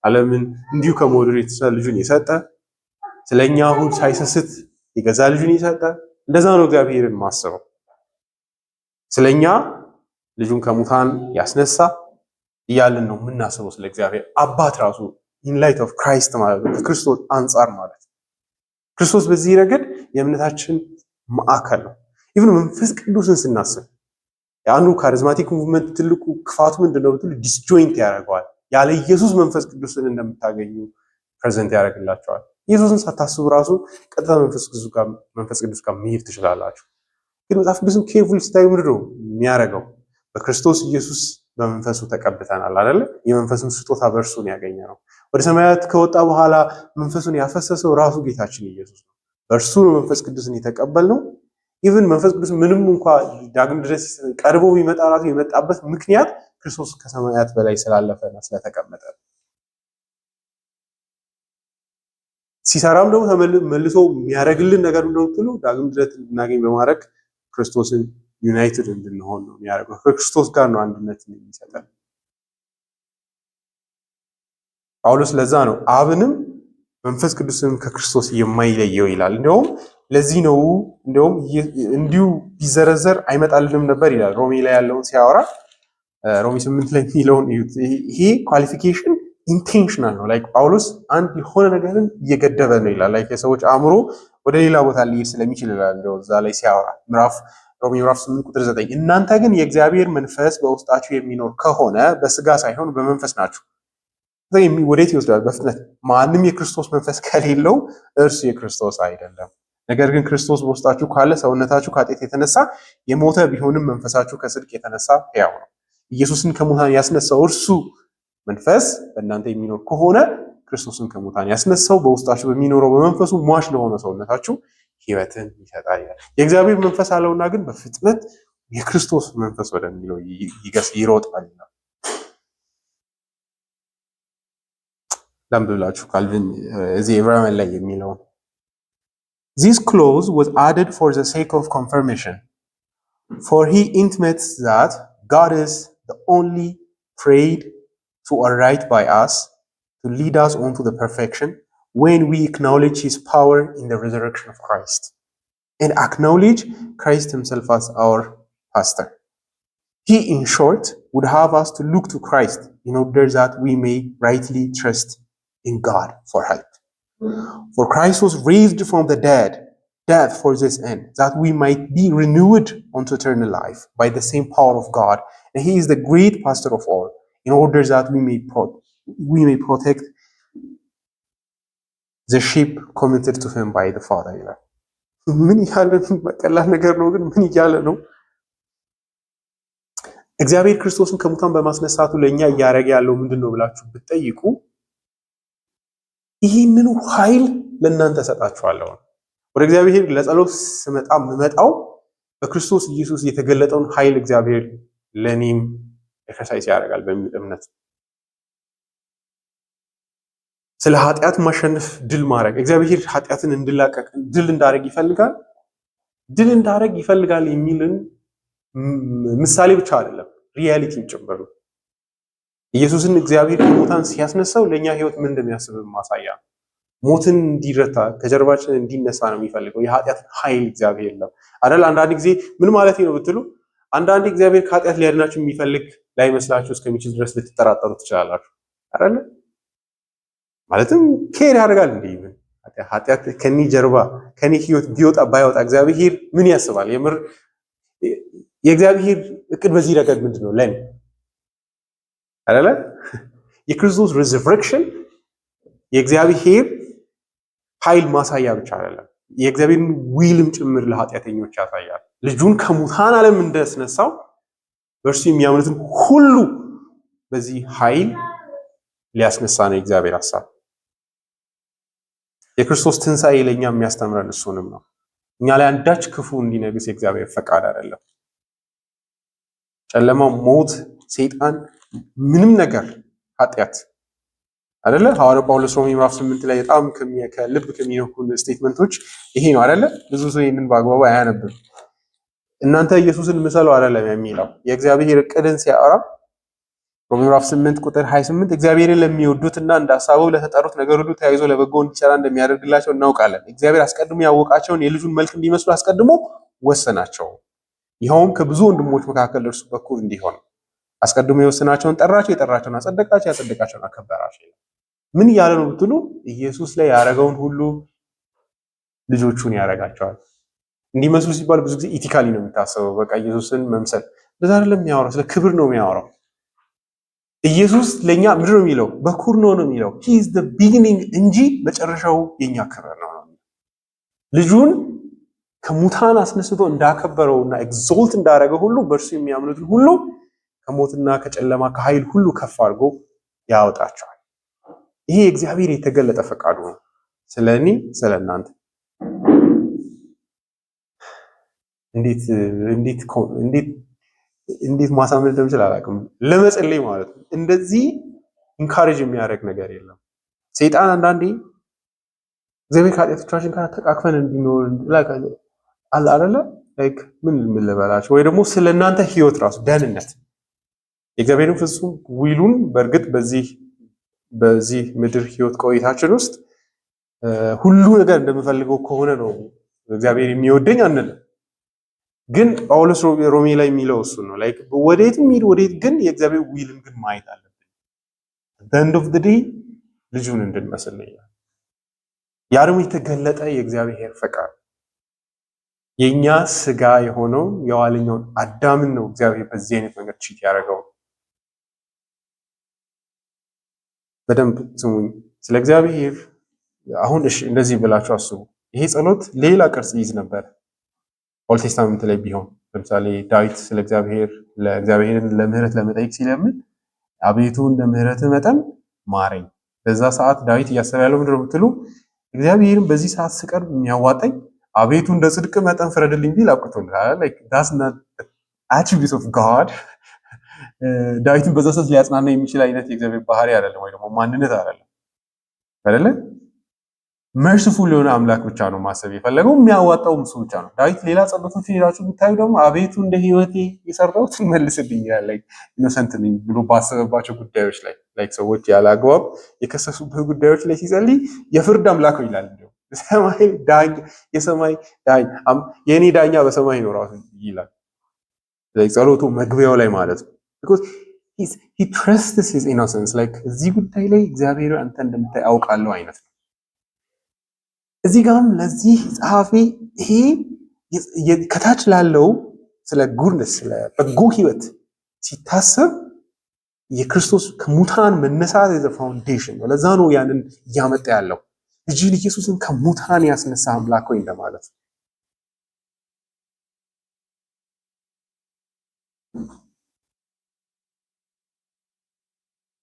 ዓለምን እንዲሁ ከመውደዱ የተነሳ ልጁን የሰጠ ስለኛ አሁን ሳይሰስት የገዛ ልጁን የሰጠ እንደዛ ነው እግዚአብሔርን ማሰበው። ስለኛ ልጁን ከሙታን ያስነሳ እያልን ነው የምናስበው ስለ እግዚአብሔር አባት ራሱ in light of Christ ማለት ነው፣ ከክርስቶስ አንጻር ማለት ነው። ክርስቶስ በዚህ ረገድ የእምነታችን ማዕከል ነው። ኢቭን መንፈስ ቅዱስን ስናስብ የአንዱ ካሪዝማቲክ ሙቭመንት ትልቁ ክፋቱ ምንድነው ብትሉ ዲስጆይንት ያደርገዋል። ያለ ኢየሱስ መንፈስ ቅዱስን እንደምታገኙ ፕሬዘንት ያደርግላቸዋል። ኢየሱስን ሳታስቡ ራሱ ቀጥታ መንፈስ ቅዱስ ጋር መሄድ ትችላላችሁ። ግን መጽሐፍ ቅዱስን ኬርፉል ስታዩ ምንድነው የሚያደርገው? በክርስቶስ ኢየሱስ በመንፈሱ ተቀብተናል አይደለ? የመንፈስን ስጦታ በእርሱ ነው ያገኘነው። ወደ ሰማያት ከወጣ በኋላ መንፈሱን ያፈሰሰው ራሱ ጌታችን ኢየሱስ ነው። በእርሱ ነው መንፈስ ቅዱስን የተቀበልነው። ኢቭን መንፈስ ቅዱስ ምንም እንኳን ዳግም ድረስ ቀርቦ ቢመጣ ራሱ የመጣበት ምክንያት ክርስቶስ ከሰማያት በላይ ስላለፈና ስለተቀመጠ ነው። ሲሰራም ደግሞ መልሶ የሚያደርግልን ነገር እንደው ጥሉ ዳግም ድረስ እንድናገኝ በማድረግ ክርስቶስን ዩናይትድ እንድንሆን ነው የሚያደርገው። ከክርስቶስ ጋር ነው አንድነትን የሚሰጠን ጳውሎስ። ለዛ ነው አብንም መንፈስ ቅዱስንም ከክርስቶስ የማይለየው ይላል። እንደውም ለዚህ ነው እንደውም እንዲሁ ቢዘረዘር አይመጣልንም ነበር ይላል ሮሜ ላይ ያለውን ሲያወራ። ሮሜ 8 ላይ የሚለውን ይሄ ኳሊፊኬሽን ኢንቴንሽናል ነው። ላይክ ጳውሎስ አንድ የሆነ ነገርን እየገደበ ነው ይላል። ላይክ የሰዎች አእምሮ ወደ ሌላ ቦታ ሊሄድ ስለሚችል ይላል። እንደው እዛ ላይ ሲያወራ ሮሜ ምዕራፍ 8 ቁጥር 9 እናንተ ግን የእግዚአብሔር መንፈስ በውስጣችሁ የሚኖር ከሆነ በስጋ ሳይሆን በመንፈስ ናችሁ። ወዴት ይወስዳል? በፍጥነት ማንም የክርስቶስ መንፈስ ከሌለው እርሱ የክርስቶስ አይደለም። ነገር ግን ክርስቶስ በውስጣችሁ ካለ ሰውነታችሁ ከኃጢአት የተነሳ የሞተ ቢሆንም መንፈሳችሁ ከጽድቅ የተነሳ ሕያው ነው። ኢየሱስን ከሙታን ያስነሳው እርሱ መንፈስ በእናንተ የሚኖር ከሆነ ክርስቶስን ከሙታን ያስነሳው በውስጣችሁ በሚኖረው በመንፈሱ ሟች ለሆነ ሰውነታችሁ ሕይወትን ይሰጣል። የእግዚአብሔር መንፈስ አለውና ግን በፍጥነት የክርስቶስ መንፈስ ወደሚለው ይሮጣል። ለምብላችሁ ካልቪን እዚህ ዕብራውያን ላይ የሚለው This clause was added for the sake of confirmation, for he intimates that God is the only prayed to aright by us to lead us on to the perfection when we acknowledge his power in the resurrection of Christ and acknowledge Christ himself as our pastor. He, in short, would have us to look to Christ in order that we may rightly trust in God for help. For Christ was raised from the death for this end, that we might be renewed unto eternal life by the same power of God. And he is the great pastor of all, in order that we may protect the sheep committed to him by the Father. ምን ያለ ቀላል ነገር ነው፣ ግን ምን እያለ ነው? እግዚአብሔር ክርስቶስን ከሙታን በማስነሳቱ ለኛ እያደረገ ያለው ምንድነው ብላችሁ ብትጠይቁ ይህንን ኃይል ለእናንተ ሰጣችኋለሁ። ወደ እግዚአብሔር ለጸሎት ስመጣ የምመጣው በክርስቶስ ኢየሱስ የተገለጠውን ኃይል እግዚአብሔር ለኔም ኤክሰርሳይዝ ያደርጋል በሚል እምነት ስለ ኃጢአት ማሸነፍ ድል ማድረግ እግዚአብሔር ኃጢአትን እንድላቀቅ ድል እንዳደረግ ይፈልጋል የሚልን ምሳሌ ብቻ አይደለም ሪያሊቲ ጭምር ነው። ኢየሱስን እግዚአብሔር ከሙታን ሲያስነሳው ለኛ ህይወት ምን እንደሚያስብ ማሳያ ነው። ሞትን እንዲረታ ከጀርባችን እንዲነሳ ነው የሚፈልገው። የኃጢአት ኃይል እግዚአብሔር ነው አይደል? አንዳንድ ጊዜ ምን ማለት ነው ብትሉ አንዳንድ እግዚአብሔር ከኃጢአት ሊያድናችሁ የሚፈልግ ላይመስላችሁ እስከሚችል ድረስ ልትጠራጠሩ ትችላላችሁ አይደል? ማለትም ኬር ያደርጋል እንዴ? ኃጢአት ከኔ ጀርባ ከኔ ህይወት ቢወጣ ባይወጣ እግዚአብሔር ምን ያስባል? የምር የእግዚአብሔር እቅድ በዚህ ረገድ ምንድነው ለኔ አይደለ? የክርስቶስ ሪዘረክሽን የእግዚአብሔር ኃይል ማሳያ ብቻ አይደለም፣ የእግዚአብሔርን ዊልም ጭምር ለኃጢአተኞች ያሳያል። ልጁን ከሙታን ዓለም እንዳስነሳው በእርሱ የሚያምኑትን ሁሉ በዚህ ኃይል ሊያስነሳ ነው የእግዚአብሔር ሐሳብ። የክርስቶስ ትንሣኤ ለኛ የሚያስተምረን እሱንም ነው። እኛ ላይ አንዳች ክፉ እንዲነግስ የእግዚአብሔር ፈቃድ አይደለም። ጨለማው፣ ሞት፣ ሰይጣን፣ ምንም ነገር ኃጢአት አይደለ? ሐዋርያው ጳውሎስ ሮሜ ምዕራፍ 8 ላይ በጣም ከልብ ከሚነኩ ስቴትመንቶች ይሄ ነው አይደለ? ብዙ ሰው ይሄንን በአግባቡ አያነብም። እናንተ ኢየሱስን ምሰሉ አይደለም የሚለው የእግዚአብሔር እቅድን ሲያወራ ሮሜ ምዕራፍ 8 ቁጥር 28 እግዚአብሔርን ለሚወዱትና እንደ ሐሳቡ ለተጠሩት ነገር ሁሉ ተያይዞ ለበጎ እንዲሰራ እንደሚያደርግላቸው እናውቃለን። እግዚአብሔር አስቀድሞ ያወቃቸውን የልጁን መልክ እንዲመስሉ አስቀድሞ ወሰናቸው። ይኸውም ከብዙ ወንድሞች መካከል እርሱ በኩር እንዲሆን አስቀድሞ የወሰናቸውን ጠራቸው፣ የጠራቸውን አጸደቃቸው፣ ያጸደቃቸውን አከበራቸው። ምን እያለ ነው ብትሉ ኢየሱስ ላይ ያደረገውን ሁሉ ልጆቹን ያደርጋቸዋል። እንዲመስሉ ሲባል ብዙ ጊዜ ኢቲካሊ ነው የሚታሰበው። በቃ ኢየሱስን መምሰል እንደዛ አይደለም የሚያወራው፣ ስለ ክብር ነው የሚያወራው። ኢየሱስ ለኛ ምንድን ነው የሚለው? በኩር ነው የሚለው። he is the beginning እንጂ መጨረሻው የኛ ክብር ነው። ልጁን ከሙታን አስነስቶ እንዳከበረውና ኤግዞልት እንዳደረገው ሁሉ በእርሱ የሚያምኑትን ሁሉ ከሞትና ከጨለማ ከኃይል ሁሉ ከፍ አድርጎ ያወጣቸዋል። ይሄ እግዚአብሔር የተገለጠ ፈቃዱ ነው ስለኔ ስለናንተ። እንዴት ማሳመን እንደምችል አላውቅም። ለመጸለይ ማለት ነው እንደዚህ ኢንካሬጅ የሚያደርግ ነገር የለም። ሰይጣን አንዳንዴ እግዚአብሔር ከኃጢአቶቻችን ጋር ተቃቅፈን እንዲኖር አለ አይደለ? ላይክ ምን ልበላችሁ፣ ወይ ደግሞ ስለናንተ ህይወት ራሱ ደህንነት የእግዚአብሔርን ፍጹም ዊሉን በእርግጥ በዚህ ምድር ህይወት ቆይታችን ውስጥ ሁሉ ነገር እንደምፈልገው ከሆነ ነው እግዚአብሔር የሚወደኝ አንልም። ግን ጳውሎስ ሮሜ ላይ የሚለው እሱ ነው። ላይክ ወዴትም ሄድ ወዴት ግን የእግዚአብሔር ዊልን ግን ማየት አለብን። ኤንድ ኦፍ ዘ ዴይ ልጁን እንድንመስል ነው ይላል። ያ ደግሞ የተገለጠ የእግዚአብሔር ፈቃድ የኛ ስጋ የሆነው የኋለኛውን አዳምን ነው እግዚአብሔር በዚህ አይነት መንገድ ቺት ያደረገው። በደንብ ስሙኝ። ስለ እግዚአብሔር አሁን እሺ እንደዚህ ብላችሁ አስቡ። ይሄ ጸሎት ሌላ ቅርጽ ይይዝ ነበር ኦልድ ቴስታመንት ላይ ቢሆን። ለምሳሌ ዳዊት ስለ እግዚአብሔርን ለምህረት ለመጠየቅ ሲለምን አቤቱ እንደ ምህረትህ መጠን ማረኝ። በዛ ሰዓት ዳዊት እያሰበ ያለው ምንድነው ብትሉ እግዚአብሔርን በዚህ ሰዓት ስቀርብ የሚያዋጣኝ አቤቱ እንደ ጽድቅ መጠን ፍረድልኝ ቢል አብቅቶልሃል። ላይክ ዳትስ ናት አትሪቢዩት ኦፍ ጋድ። ዳዊትን በዛ ሰዓት ሊያጽናና የሚችል አይነት የእግዚአብሔር ባህሪ አይደለም፣ ወይ ደግሞ ማንነት አይደለም አይደለ? መርሲፉል የሆነ አምላክ ብቻ ነው ማሰብ የፈለገው፣ የሚያዋጣው እሱ ብቻ ነው። ዳዊት ሌላ ጸሎቶችን ሄዳችሁ ብታዩ ደግሞ አቤቱ እንደ ሕይወቴ የሰራሁትን መልስልኝ ይላል። ላይክ ኢኖሰንት ነኝ ብሎ ባሰበባቸው ጉዳዮች ላይ ላይክ ሰዎች ያለ አግባብ የከሰሱበት ጉዳዮች ላይ ሲጸልይ የፍርድ አምላክ ነው ይላል። እንደው የሰማይ ዳኛ የኔ ዳኛ በሰማይ ነው ራሱ ይላል። ጸሎቱ መግቢያው ላይ ማለት ነው። because he trusts his innocence like እዚህ ጉዳይ ላይ እግዚአብሔር አንተ እንደምታይ አውቃለሁ አይነት ነው። እዚህ ጋርም ለዚህ ጸሐፊ ይሄ ከታች ላለው ስለ ጉድነስ ስለ በጎ ህይወት ሲታሰብ የክርስቶስ ከሙታን መነሳት የዘ ፋውንዴሽን ነው። ለዛ ነው ያንን እያመጣ ያለው ልጅን ኢየሱስን ከሙታን ያስነሳ አምላክ ወይ እንደማለት ነው።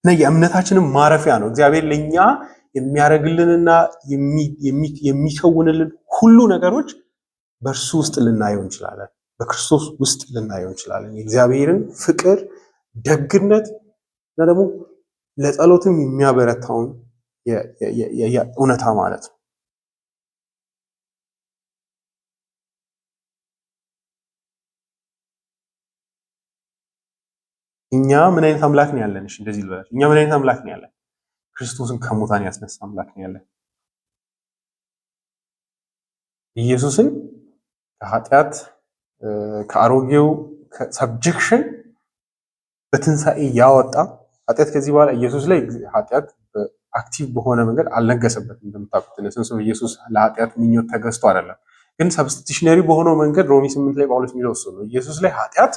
የእምነታችንን ማረፊያ ነው። እግዚአብሔር ለኛ የሚያደርግልንና የሚከውንልን ሁሉ ነገሮች በእርሱ ውስጥ ልናየው እንችላለን። በክርስቶስ ውስጥ ልናየው እንችላለን። የእግዚአብሔርን ፍቅር፣ ደግነት እና ደግሞ ለጸሎትም የሚያበረታውን እውነታ ማለት ነው። እኛ ምን አይነት አምላክ ነው ያለን? እሺ እንደዚህ ልበላችሁ። እኛ ምን አይነት አምላክ ነው ያለን? ክርስቶስን ከሙታን ያስነሳ አምላክ ነው ያለን። ኢየሱስን ከኃጢአት ከአሮጌው ሰብጀክሽን በትንሣኤ ያወጣ ኃጢአት ከዚህ በኋላ ኢየሱስ ላይ ኃጢአት አክቲቭ በሆነ መንገድ አልነገሰበትም። እንደምታውቁት ነሰንሱ ኢየሱስ ለኃጢአት ምኞት ተገዝቶ አይደለም፣ ግን ሰብስቲሽነሪ በሆነው መንገድ ሮሚ 8 ላይ ጳውሎስ የሚለው እሱ ነው። ኢየሱስ ላይ ኃጢአት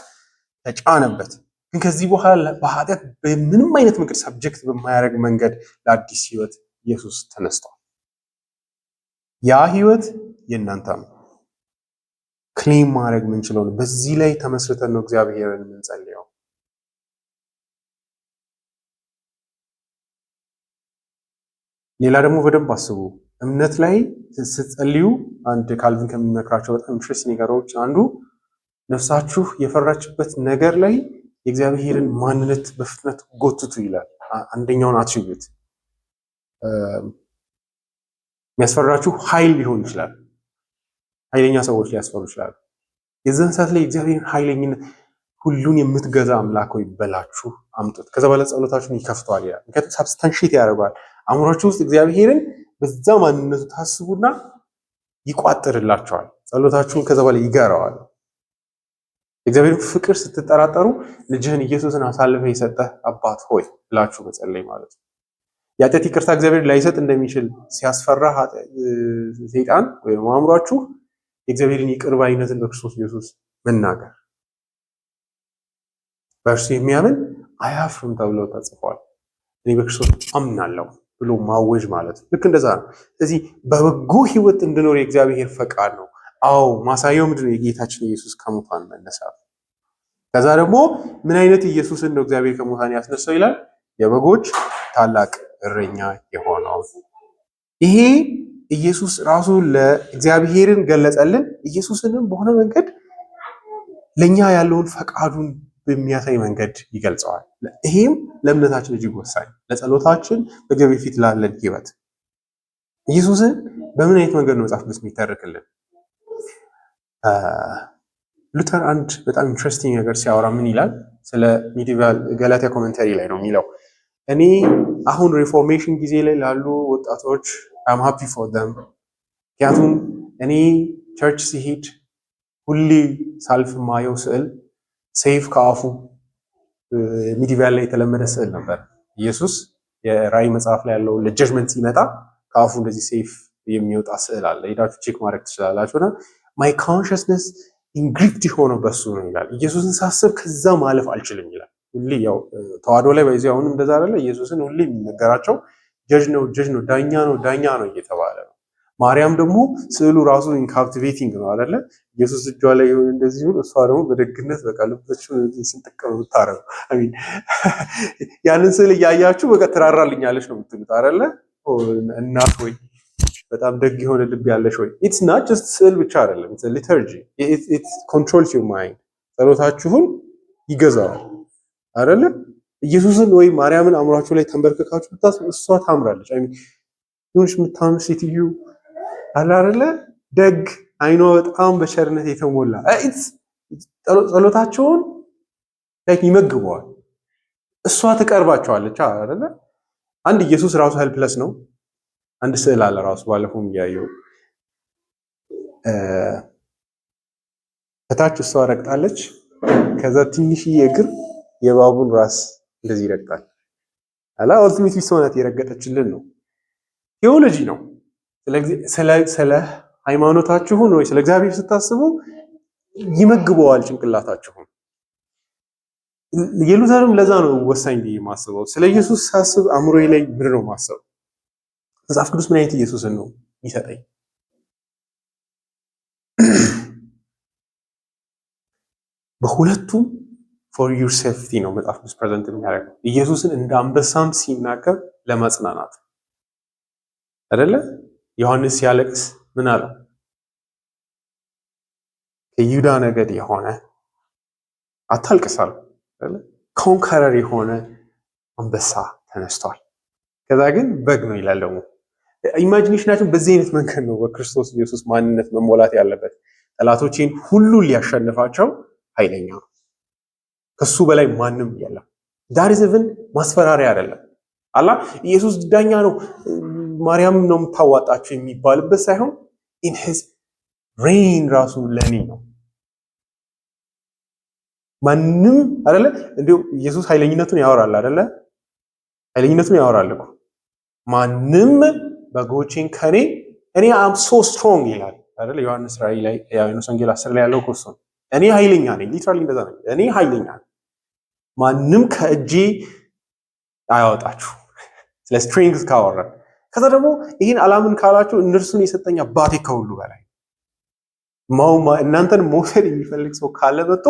ተጫነበት፣ ግን ከዚህ በኋላ በኃጢአት በምንም አይነት መንገድ ሰብጀክት በማያደርግ መንገድ ለአዲስ ህይወት ኢየሱስ ተነስቷል። ያ ህይወት የእናንተ ነው። ክሌም ማድረግ የምንችለው ነው። በዚህ ላይ ተመስርተን ነው እግዚአብሔርን የምንጸልየው። ሌላ ደግሞ በደንብ አስቡ። እምነት ላይ ስትጸልዩ አንድ ካልቪን ከሚመክራቸው በጣም ኢንትረስቲንግ ነገሮች አንዱ ነፍሳችሁ የፈራችበት ነገር ላይ የእግዚአብሔርን ማንነት በፍጥነት ጎትቱ ይላል። አንደኛውን አትሪቢዩት የሚያስፈራችሁ ኃይል ሊሆን ይችላል። ኃይለኛ ሰዎች ሊያስፈሩ ይችላሉ። የዛን ሰዓት ላይ የእግዚአብሔርን ኃይለኝነት ሁሉን የምትገዛ አምላክ ሆይ በላችሁ አምጡት። ከዛ በኋላ ጸሎታችሁን ይከፍተዋል ይላል። ምክንያቱም ሳብስታንሺየት ያደርገዋል። አእምሯችሁ ውስጥ እግዚአብሔርን በዛ ማንነቱ ታስቡና ይቋጥርላቸዋል። ጸሎታችሁን ከዛ በኋላ ይገራዋል። የእግዚአብሔርን ፍቅር ስትጠራጠሩ ልጅህን ኢየሱስን አሳልፈ የሰጠህ አባት ሆይ ብላችሁ መጸለይ ማለት ነው። የኃጢአት ይቅርታ እግዚአብሔር ላይሰጥ እንደሚችል ሲያስፈራ ሰይጣን ወይም አእምሯችሁ የእግዚአብሔርን ይቅር ባይነትን በክርስቶስ ኢየሱስ መናገር። በእርሱ የሚያምን አያፍርም ተብሎ ተጽፏል። እኔ በክርስቶስ አምናለሁ ብሎ ማወጅ ማለት ነው። ልክ እንደዛ ነው። ስለዚህ በበጎ ህይወት እንድኖር የእግዚአብሔር ፈቃድ ነው። አዎ ማሳየው ምንድነው? የጌታችን ኢየሱስ ከሙታን መነሳት። ከዛ ደግሞ ምን አይነት ኢየሱስን ነው እግዚአብሔር ከሙታን ያስነሳው ይላል? የበጎች ታላቅ እረኛ የሆነው ይሄ ኢየሱስ ራሱ ለእግዚአብሔርን ገለጸልን። ኢየሱስንም በሆነ መንገድ ለኛ ያለውን ፈቃዱን በሚያሳይ መንገድ ይገልጸዋል። ይሄም ለእምነታችን እጅግ ወሳኝ፣ ለጸሎታችን በእግዚአብሔር ፊት ላለን ህይወት ኢየሱስን በምን አይነት መንገድ ነው መጽሐፍ ቅዱስ የሚተርክልን? ሉተር አንድ በጣም ኢንትረስቲንግ ነገር ሲያወራ ምን ይላል? ስለ ሚዲቫል ገላትያ ኮሜንታሪ ላይ ነው የሚለው። እኔ አሁን ሪፎርሜሽን ጊዜ ላይ ላሉ ወጣቶች አም ሃፒ ፎር ዘም። ምክንያቱም እኔ ቸርች ሲሄድ ሁሌ ሳልፍ ማየው ስዕል ሰይፍ ከአፉ ሚዲቫል ላይ የተለመደ ስዕል ነበር። ኢየሱስ የራእይ መጽሐፍ ላይ ያለው ለጀጅመንት ሲመጣ ከአፉ እንደዚህ ሴፍ የሚወጣ ስዕል አለ። ሄዳችሁ ቼክ ማድረግ ትችላላችሁ። እና ማይ ኮንሽስነስ ኢንግሪፕድ የሆነው በሱ ነው ይላል። ኢየሱስን ሳስብ ከዛ ማለፍ አልችልም ይላል። ሁሌ ያው ተዋህዶ ላይ በዚህ አሁንም እንደዛ አይደለ? ኢየሱስን ሁሌ የሚነገራቸው ጀጅ ነው፣ ዳኛ ነው እየተባለ ነው። ማርያም ደግሞ ስዕሉ ራሱ ኢንካፕቲቬቲንግ ነው አይደለ? ኢየሱስ እጇ ላይ ይሁን እንደዚህ ይሁን፣ እሷ ደግሞ በደግነት በቃ ልባችሁን ስንጥቅ ነው የምታረገው። አሚን ያንን ስዕል እያያችሁ በቃ ትራራልኛለች ነው የምትሉት አይደለ? እናት ወይ በጣም ደግ የሆነ ልብ ያለሽ ወይ። ኢትስ ናት ጀስት ስዕል ብቻ አይደለም፣ ኢትስ ሊተርጂ። ኢት ኮንትሮልስ ዩር ማይንድ። ጸሎታችሁን ይገዛዋል አይደለ? ኢየሱስን ወይ ማርያምን አእምሯችሁ ላይ ተንበርክካችሁ ብታስቡ እሷ ታምራለች። አይ ሚን ይሁንሽ የምታምር ሴትዮ አለ አይደለ? ደግ አይኗ በጣም በቸርነት የተሞላ ጸሎታቸውን ይመግበዋል። እሷ ትቀርባቸዋለች አይደለ? አንድ ኢየሱስ ራሱ ሄልፕለስ ነው። አንድ ስዕል አለ ራሱ ባለፈውም እያየው ከታች እሷ ረግጣለች። ከዛ ትንሽዬ እግር የእባቡን ራስ እንደዚህ ይረግጣል። አላ ኦልቲሜትሊ እሷ ናት የረገጠችልን ነው። ቴዎሎጂ ነው። ስለ ሃይማኖታችሁን ወይ ስለ እግዚአብሔር ስታስቡ ይመግበዋል ጭንቅላታችሁን። የሉተርም ለዛ ነው ወሳኝ ብዬ ማስበው። ስለ ኢየሱስ ሳስብ አእምሮዬ ላይ ምንድን ነው ማሰብ? መጽሐፍ ቅዱስ ምን አይነት ኢየሱስን ነው የሚሰጠኝ? በሁለቱም ፎር ዩር ሴፍቲ ነው መጽሐፍ ቅዱስ ፕሬዘንት የሚያደርገው። ኢየሱስን እንደ አንበሳም ሲናገር ለማጽናናት አይደለ? ዮሐንስ ሲያለቅስ ምን አለው? ከይሁዳ ነገድ የሆነ አታልቅሳል አይደለ? ኮንከረር የሆነ አንበሳ ተነስቷል። ከዛ ግን በግ ነው ይላል። ደግሞ ኢማጂኔሽናችን በዚህ አይነት መንገድ ነው በክርስቶስ ኢየሱስ ማንነት መሞላት ያለበት። ጠላቶቼን ሁሉ ሊያሸንፋቸው ኃይለኛ ነው። ከሱ በላይ ማንም የለም። ዳሪዝብን ማስፈራሪያ አይደለም። አላ ኢየሱስ ዳኛ ነው፣ ማርያም ነው የምታዋጣቸው የሚባልበት ሳይሆን ኢን ሂዝ ሬይን ራሱ ለኔ ነው። ማንም አይደለ? እንዲሁ ኢየሱስ ኃይለኝነቱን ያወራል አይደለ? ኃይለኝነቱን ያወራል እኮ ማንም በጎቼን ከኔ እኔ አም ሶ ስትሮንግ ይላል አይደለ? ዮሐንስ ራእይ ላይ ዮሐንስ ወንጌል 10 ላይ ያለው እሱ ነው። እኔ ኃይለኛ ነኝ። ሊትራሊ እንደዛ ነው። እኔ ኃይለኛ ነኝ፣ ማንም ከእጄ አያወጣችሁ። ስለ ስትሬንግዝ ካወራን ከዛ ደግሞ ይህን አላምን ካላችሁ እነርሱን የሰጠኝ አባቴ ከሁሉ በላይ እናንተን መውሰድ የሚፈልግ ሰው ካለ መጥቶ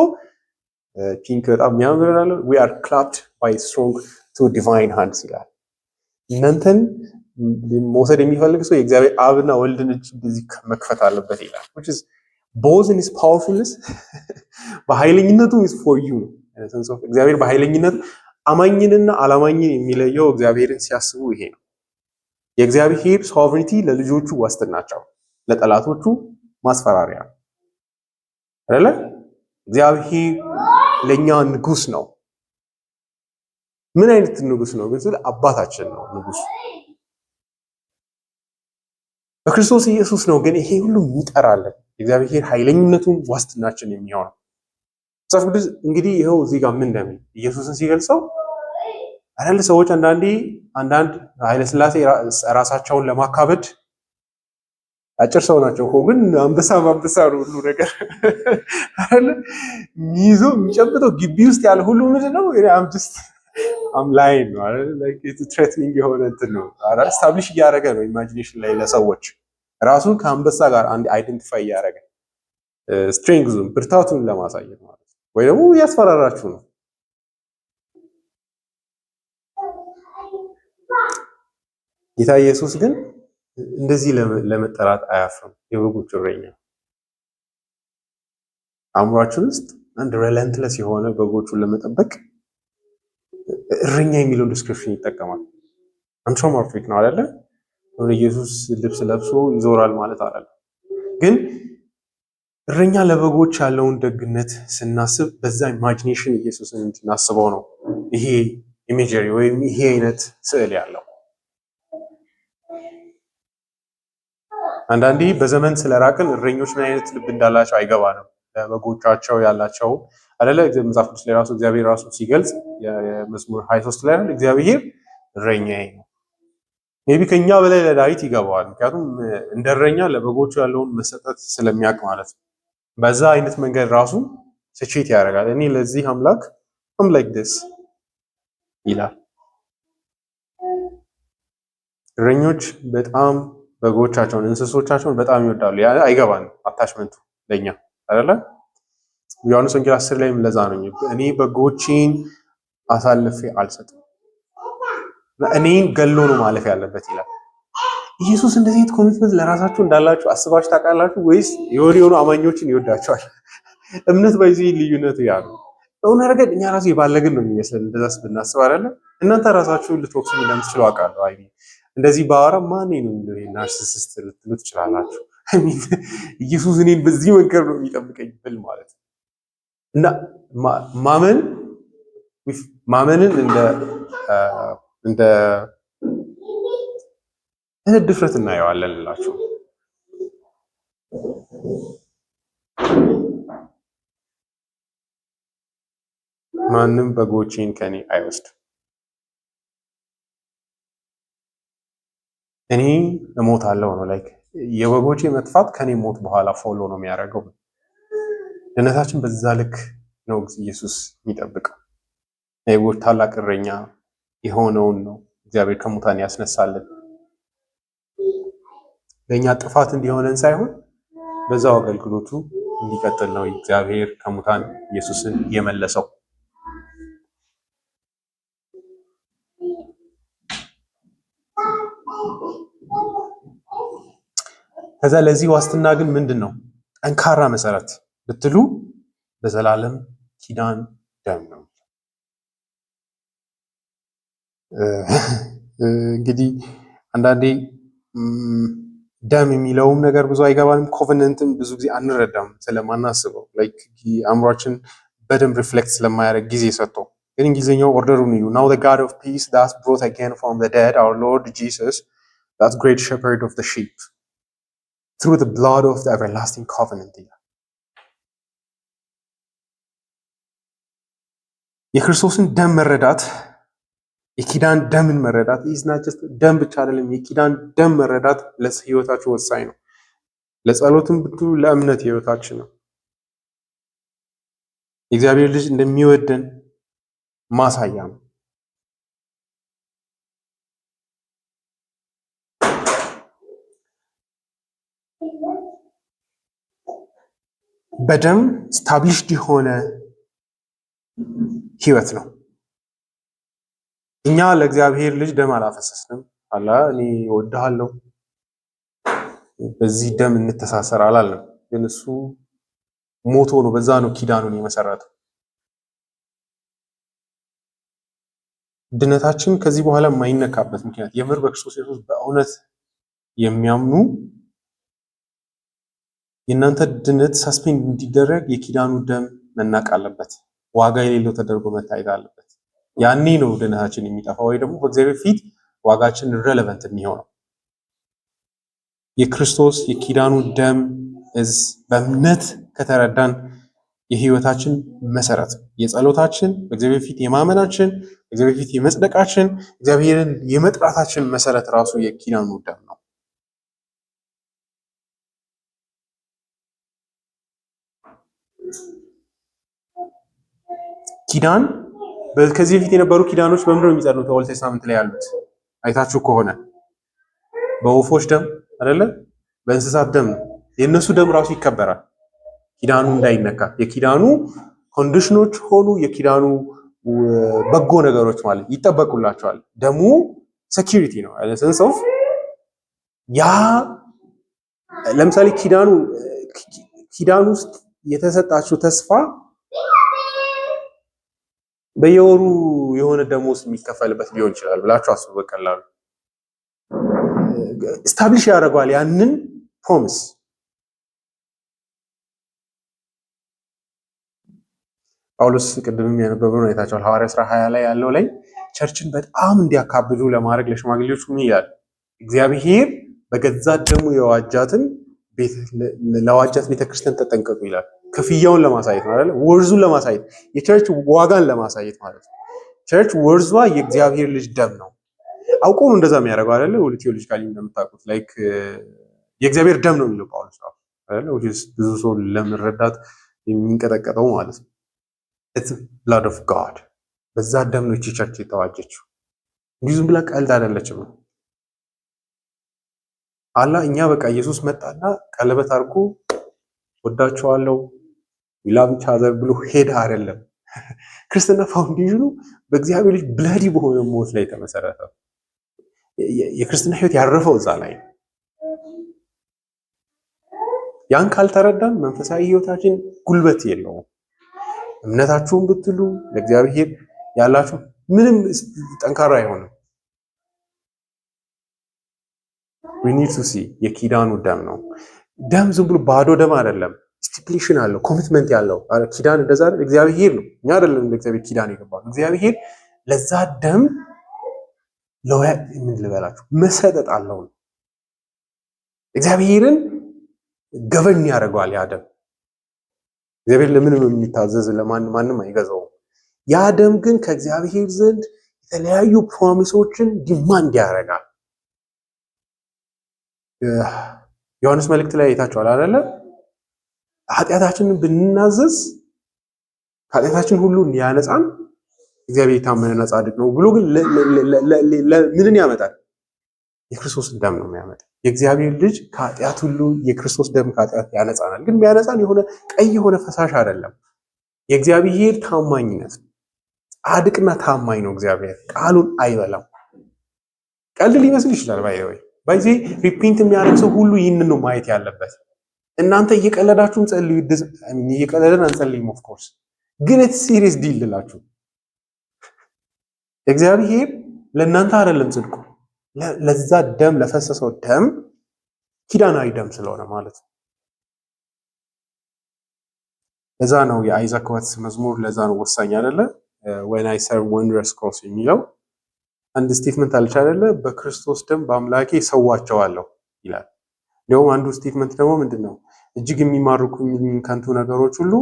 ፒንክ በጣም የሚያምራል we are clapped by strong to divine hands ይላል። እናንተን መውሰድ የሚፈልግ ሰው የእግዚአብሔር አብና ወልድን እጅ በዚህ መክፈት አለበት ይላል። which is both in his powerfulness በኃይለኝነቱ is for you in sense of እግዚአብሔር በኃይለኝነቱ አማኝንና አላማኝን የሚለየው እግዚአብሔርን ሲያስቡ ይሄ ነው። የእግዚአብሔር ሶቨሬንቲ ለልጆቹ ዋስትናቸው፣ ለጠላቶቹ ማስፈራሪያ አይደለ? እግዚአብሔር ለኛ ንጉስ ነው። ምን አይነት ንጉስ ነው? ግን አባታችን ነው ንጉስ። በክርስቶስ ኢየሱስ ነው ግን ይሄ ሁሉ ይጠራለን። እግዚአብሔር ኃይለኝነቱን ዋስትናችን የሚሆነው መጽሐፍ ቅዱስ እንግዲህ ይኸው እዚህ ጋር ምን እንደሚል ኢየሱስን ሲገልጸው አይደል? ሰዎች አንዳንድ ኃይለ ሥላሴ ራሳቸውን ለማካበድ አጭር ሰው ናቸው እኮ ግን አንበሳ ነው ሁሉ ነገር አይደል? ሚይዞ የሚጨብጠው ግቢ ውስጥ ያለ ሁሉ ምንድነው? አም ላይን ነው አይደል? ላይክ ኢትስ ትሬትኒንግ የሆነ እንትን ነው አይደል? ስታብሊሽ እያደረገ ነው ኢማጂኔሽን ላይ ለሰዎች ራሱን ከአንበሳ ጋር አንድ አይደንቲፋይ እያደረገ ስትሬንግዙን ብርታቱን ለማሳየት ማለት ነው። ወይ ደግሞ ያስፈራራችሁ ነው። ጌታ ኢየሱስ ግን እንደዚህ ለመጠራት አያፍርም። የበጎች እረኛ አእምሯችን ውስጥ አንድ ሬለንትለስ የሆነ በጎቹን ለመጠበቅ እረኛ የሚለውን ዲስክሪፕሽን ይጠቀማል። አንትሮሞርፊክ ነው አይደለ? ኢየሱስ ልብስ ለብሶ ይዞራል ማለት አይደለም። ግን እረኛ ለበጎች ያለውን ደግነት ስናስብ በዛ ኢማጂኔሽን ኢየሱስን እንድናስበው ነው ይሄ ኢሜጀሪ ወይም ይሄ አይነት ስዕል ያለው። አንዳንዴ በዘመን ስለራቅን እረኞች ምን አይነት ልብ እንዳላቸው አይገባንም። ለበጎቻቸው ያላቸው አይደለ? መጽሐፍ ቅዱስ ላይ ራሱ እግዚአብሔር ራሱ ሲገልጽ የመዝሙር 23 ላይ አይደል? እግዚአብሔር እረኛዬ ነው። ሜቢ ከኛ በላይ ለዳዊት ይገባዋል። ምክንያቱም እንደ እረኛ ለበጎቹ ያለውን መሰጠት ስለሚያውቅ ማለት ነው። በዛ አይነት መንገድ ራሱ ስቼት ያደርጋል። እኔ ለዚህ አምላክ I'm like this ይላል። እረኞች በጣም በጎቻቸውን እንስሶቻቸውን በጣም ይወዳሉ። ያ አይገባን አታችመንቱ ለኛ አይደለ? ዮሐንስ ወንጌል 10 ላይም ለዛ ነው እኔ በጎቼን አሳልፌ አልሰጥም፣ እኔን ገሎ ነው ማለፍ ያለበት ይላል። ኢየሱስ እንደዚህ አይነት ኮሚትመንት ለራሳችሁ እንዳላችሁ አስባችሁ ታውቃላችሁ ወይስ የሆኑ አማኞችን ይወዳቸዋል? እምነት በዚህ ልዩነቱ ያ ነው። በእውነ ረገድ እኛ ራሱ የባለግን ነው የሚመስለን እንደዛስ ብናስብ አይደለ? እናንተ ራሳችሁን ልትወቅሱ እንደምትችሉ አውቃለሁ። አይ እንደዚህ ባወራ ማን ነው እንደው ናርሲሲስት ልትሉ ትችላላችሁ። ኢየሱስ እኔን በዚህ መንገድ ነው የሚጠብቀኝ ብል ማለት እና ማመንን እንደ ድፍረት እናየዋለን እላችሁ። ማንም በጎቼን ከኔ አይወስድ፣ እኔ እሞታለሁ ነው። ላይክ የበጎቼ መጥፋት ከኔ ሞት በኋላ ፎሎ ነው የሚያደርገው። ድነታችን በዛ ልክ ነው ኢየሱስ የሚጠብቀው። የበጎች ታላቅ እረኛ የሆነውን ነው እግዚአብሔር ከሙታን ያስነሳልን። ለእኛ ጥፋት እንዲሆነን ሳይሆን በዛው አገልግሎቱ እንዲቀጥል ነው እግዚአብሔር ከሙታን ኢየሱስን የመለሰው። ከዛ ለዚህ ዋስትና ግን ምንድን ነው ጠንካራ መሰረት ብትሉ በዘላለም ኪዳን ደም ነው። እንግዲህ አንዳንዴ ደም የሚለውም ነገር ብዙ አይገባንም። ኮቨነንትም ብዙ ጊዜ አንረዳም ስለማናስበው፣ ላይክ አእምሯችን በደንብ ሪፍሌክት ስለማያደርግ ጊዜ ሰጥቶ። ግን እንግሊዝኛው ኦርደሩን እዩ። ናው ዘ ጋድ ኦፍ ፒስ that brought again from the dead our Lord Jesus, that great shepherd of the sheep, through the blood of the everlasting covenant. የክርስቶስን ደም መረዳት፣ የኪዳን ደምን መረዳት ኢዝናጀስት ደም ብቻ አይደለም። የኪዳን ደም መረዳት ለህይወታችሁ ወሳኝ ነው። ለጸሎትም ብቱ ለእምነት ህይወታችን ነው። የእግዚአብሔር ልጅ እንደሚወደን ማሳያ ነው። በደም ስታብሊሽድ የሆነ ህይወት ነው። እኛ ለእግዚአብሔር ልጅ ደም አላፈሰስንም። አላ እኔ እወድሃለሁ በዚህ ደም እንተሳሰር አላለም። ግን እሱ ሞቶ ነው፣ በዛ ነው ኪዳኑን የመሰረተው። ድነታችን ከዚህ በኋላ የማይነካበት ምክንያት የምር በክርስቶስ ኢየሱስ በእውነት የሚያምኑ የእናንተ ድነት ሰስፔንድ እንዲደረግ የኪዳኑ ደም መናቅ አለበት። ዋጋ የሌለው ተደርጎ መታየት አለበት። ያኔ ነው ድነታችን የሚጠፋው፣ ወይ ደግሞ በእግዚአብሔር ፊት ዋጋችን ሬሌቫንት የሚሆነው። የክርስቶስ የኪዳኑ ደም በእምነት ከተረዳን የህይወታችን መሰረት፣ የጸሎታችን፣ በእግዚአብሔር ፊት የማመናችን፣ በእግዚአብሔር ፊት የመጽደቃችን፣ እግዚአብሔርን የመጥራታችን መሰረት ራሱ የኪዳኑ ደም ነው። ኪዳን ከዚህ በፊት የነበሩ ኪዳኖች በምንድን ነው የሚጸኑት? ኦልድ ቴስታመንት ላይ ያሉት አይታችሁ ከሆነ በወፎች ደም አይደለ? በእንስሳት ደም ነው። የእነሱ ደም ራሱ ይከበራል ኪዳኑ እንዳይነካ። የኪዳኑ ኮንዲሽኖች ሆኑ የኪዳኑ በጎ ነገሮች ማለት ይጠበቁላቸዋል። ደሙ ሴኩሪቲ ነው። ሰንስ ኦፍ ያ ለምሳሌ ኪዳኑ ውስጥ የተሰጣችሁ ተስፋ በየወሩ የሆነ ደሞዝ የሚከፈልበት ሊሆን ይችላል ብላችሁ አስቡ። በቀላሉ ስታብሊሽ ያደርገዋል ያንን ፕሮሚስ። ጳውሎስ ቅድምም ያነበብነው አይታችኋል። ሐዋርያ ሥራ 20 ላይ ያለው ላይ ቸርችን በጣም እንዲያካብዱ ለማድረግ ለሽማግሌዎች ምን ይላል? እግዚአብሔር በገዛ ደሙ ለዋጃት ቤተክርስቲያን ተጠንቀቁ ይላል። ክፍያውን ለማሳየት ማለት ነው። ወርዙን ለማሳየት የቸርች ዋጋን ለማሳየት ማለት ነው። ቸርች ወርዟ የእግዚአብሔር ልጅ ደም ነው። አውቆ ነው እንደዛ የሚያደርገው አይደለ? ወደ ቴዎሎጂካሊ እንደምታውቁት ላይክ የእግዚአብሔር ደም ነው የሚለው ጳውሎስ ራሱ አይደለ? ብዙ ሰው ለመረዳት የሚንቀጠቀጠው ማለት ነው። ኢትስ ብላድ ኦፍ ጋድ በዛ ደም ነው እቺ ቸርች የተዋጀችው። እንዲሁ ዝም ብላ ቀልድ አይደለችም። አላ እኛ በቃ ኢየሱስ መጣና ቀለበት አድርጎ ወዳቸዋለሁ ዊላቭ ኢች አዘር ብሎ ሄደ አይደለም። ክርስትና ፋውንዴሽኑ በእግዚአብሔር ልጅ ብለዲ በሆነ ሞት ላይ የተመሰረተ የክርስትና ህይወት ያረፈው እዛ ላይ ነው። ያን ካልተረዳን መንፈሳዊ ህይወታችን ጉልበት የለውም። እምነታችሁን ብትሉ ለእግዚአብሔር ያላችሁ ምንም ጠንካራ አይሆንም። we need to see የኪዳኑ ደም ነው። ደም ዝም ብሎ ባዶ ደም አይደለም። ስቲፕሌሽን አለው፣ ኮሚትመንት ያለው ኪዳን እንደዛ አይደል? እግዚአብሔር ነው፣ እኛ አይደለም ለእግዚአብሔር ኪዳን የገባው። እግዚአብሔር ለዛ ደም ምን ልበላችሁ መሰጠት አለው። እግዚአብሔርን ገቨርን ያደርገዋል ያ ደም። እግዚአብሔር ለምንም የሚታዘዝ ማንም አይገዛውም። ያ ደም ግን ከእግዚአብሔር ዘንድ የተለያዩ ፕሮሚሶችን ዲማንድ ያደርጋል። ዮሐንስ መልእክት ላይ አይታችኋል አይደለ? ኃጢአታችንን ብንናዘዝ ኃጢአታችን ሁሉ ያነጻን እግዚአብሔር የታመነና ጻድቅ ነው ብሎ ግን ምንን ያመጣል? የክርስቶስን ደም ነው የሚያመጣው። የእግዚአብሔር ልጅ ከኃጢአት ሁሉ የክርስቶስ ደም ከኃጢአት ያነጻናል። ግን የሚያነጻን የሆነ ቀይ የሆነ ፈሳሽ አይደለም። የእግዚአብሔር ታማኝነት ጻድቅና ታማኝ ነው። እግዚአብሔር ቃሉን አይበላም። ቀልድ ሊመስል ይችላል። ባይዜ ሪፒንት የሚያደርግ ሰው ሁሉ ይህንን ነው ማየት ያለበት። እናንተ እየቀለዳችሁም ጸልዩ፣ እየቀለደን አንጸልይም። ኦፍ ኮርስ ግን ኢትስ ሲሪየስ ዲል ልላችሁ እግዚአብሔር ለእናንተ አይደለም ጽድቁ ለዛ ደም ለፈሰሰው ደም ኪዳናዊ ደም ስለሆነ ማለት ነው። ለዛ ነው የአይዛክ ዋትስ መዝሙር ለዛ ነው ወሳኝ አይደለ? when I serve wondrous cause የሚለው አንድ ስቴትመንት አለች አይደለ? በክርስቶስ ደም በአምላኬ ሰዋቸዋለሁ ይላል። እንደውም አንዱ ስቴትመንት ደግሞ ምንድነው? እጅግ የሚማርኩኝ ከንቱ ነገሮች ሁሉ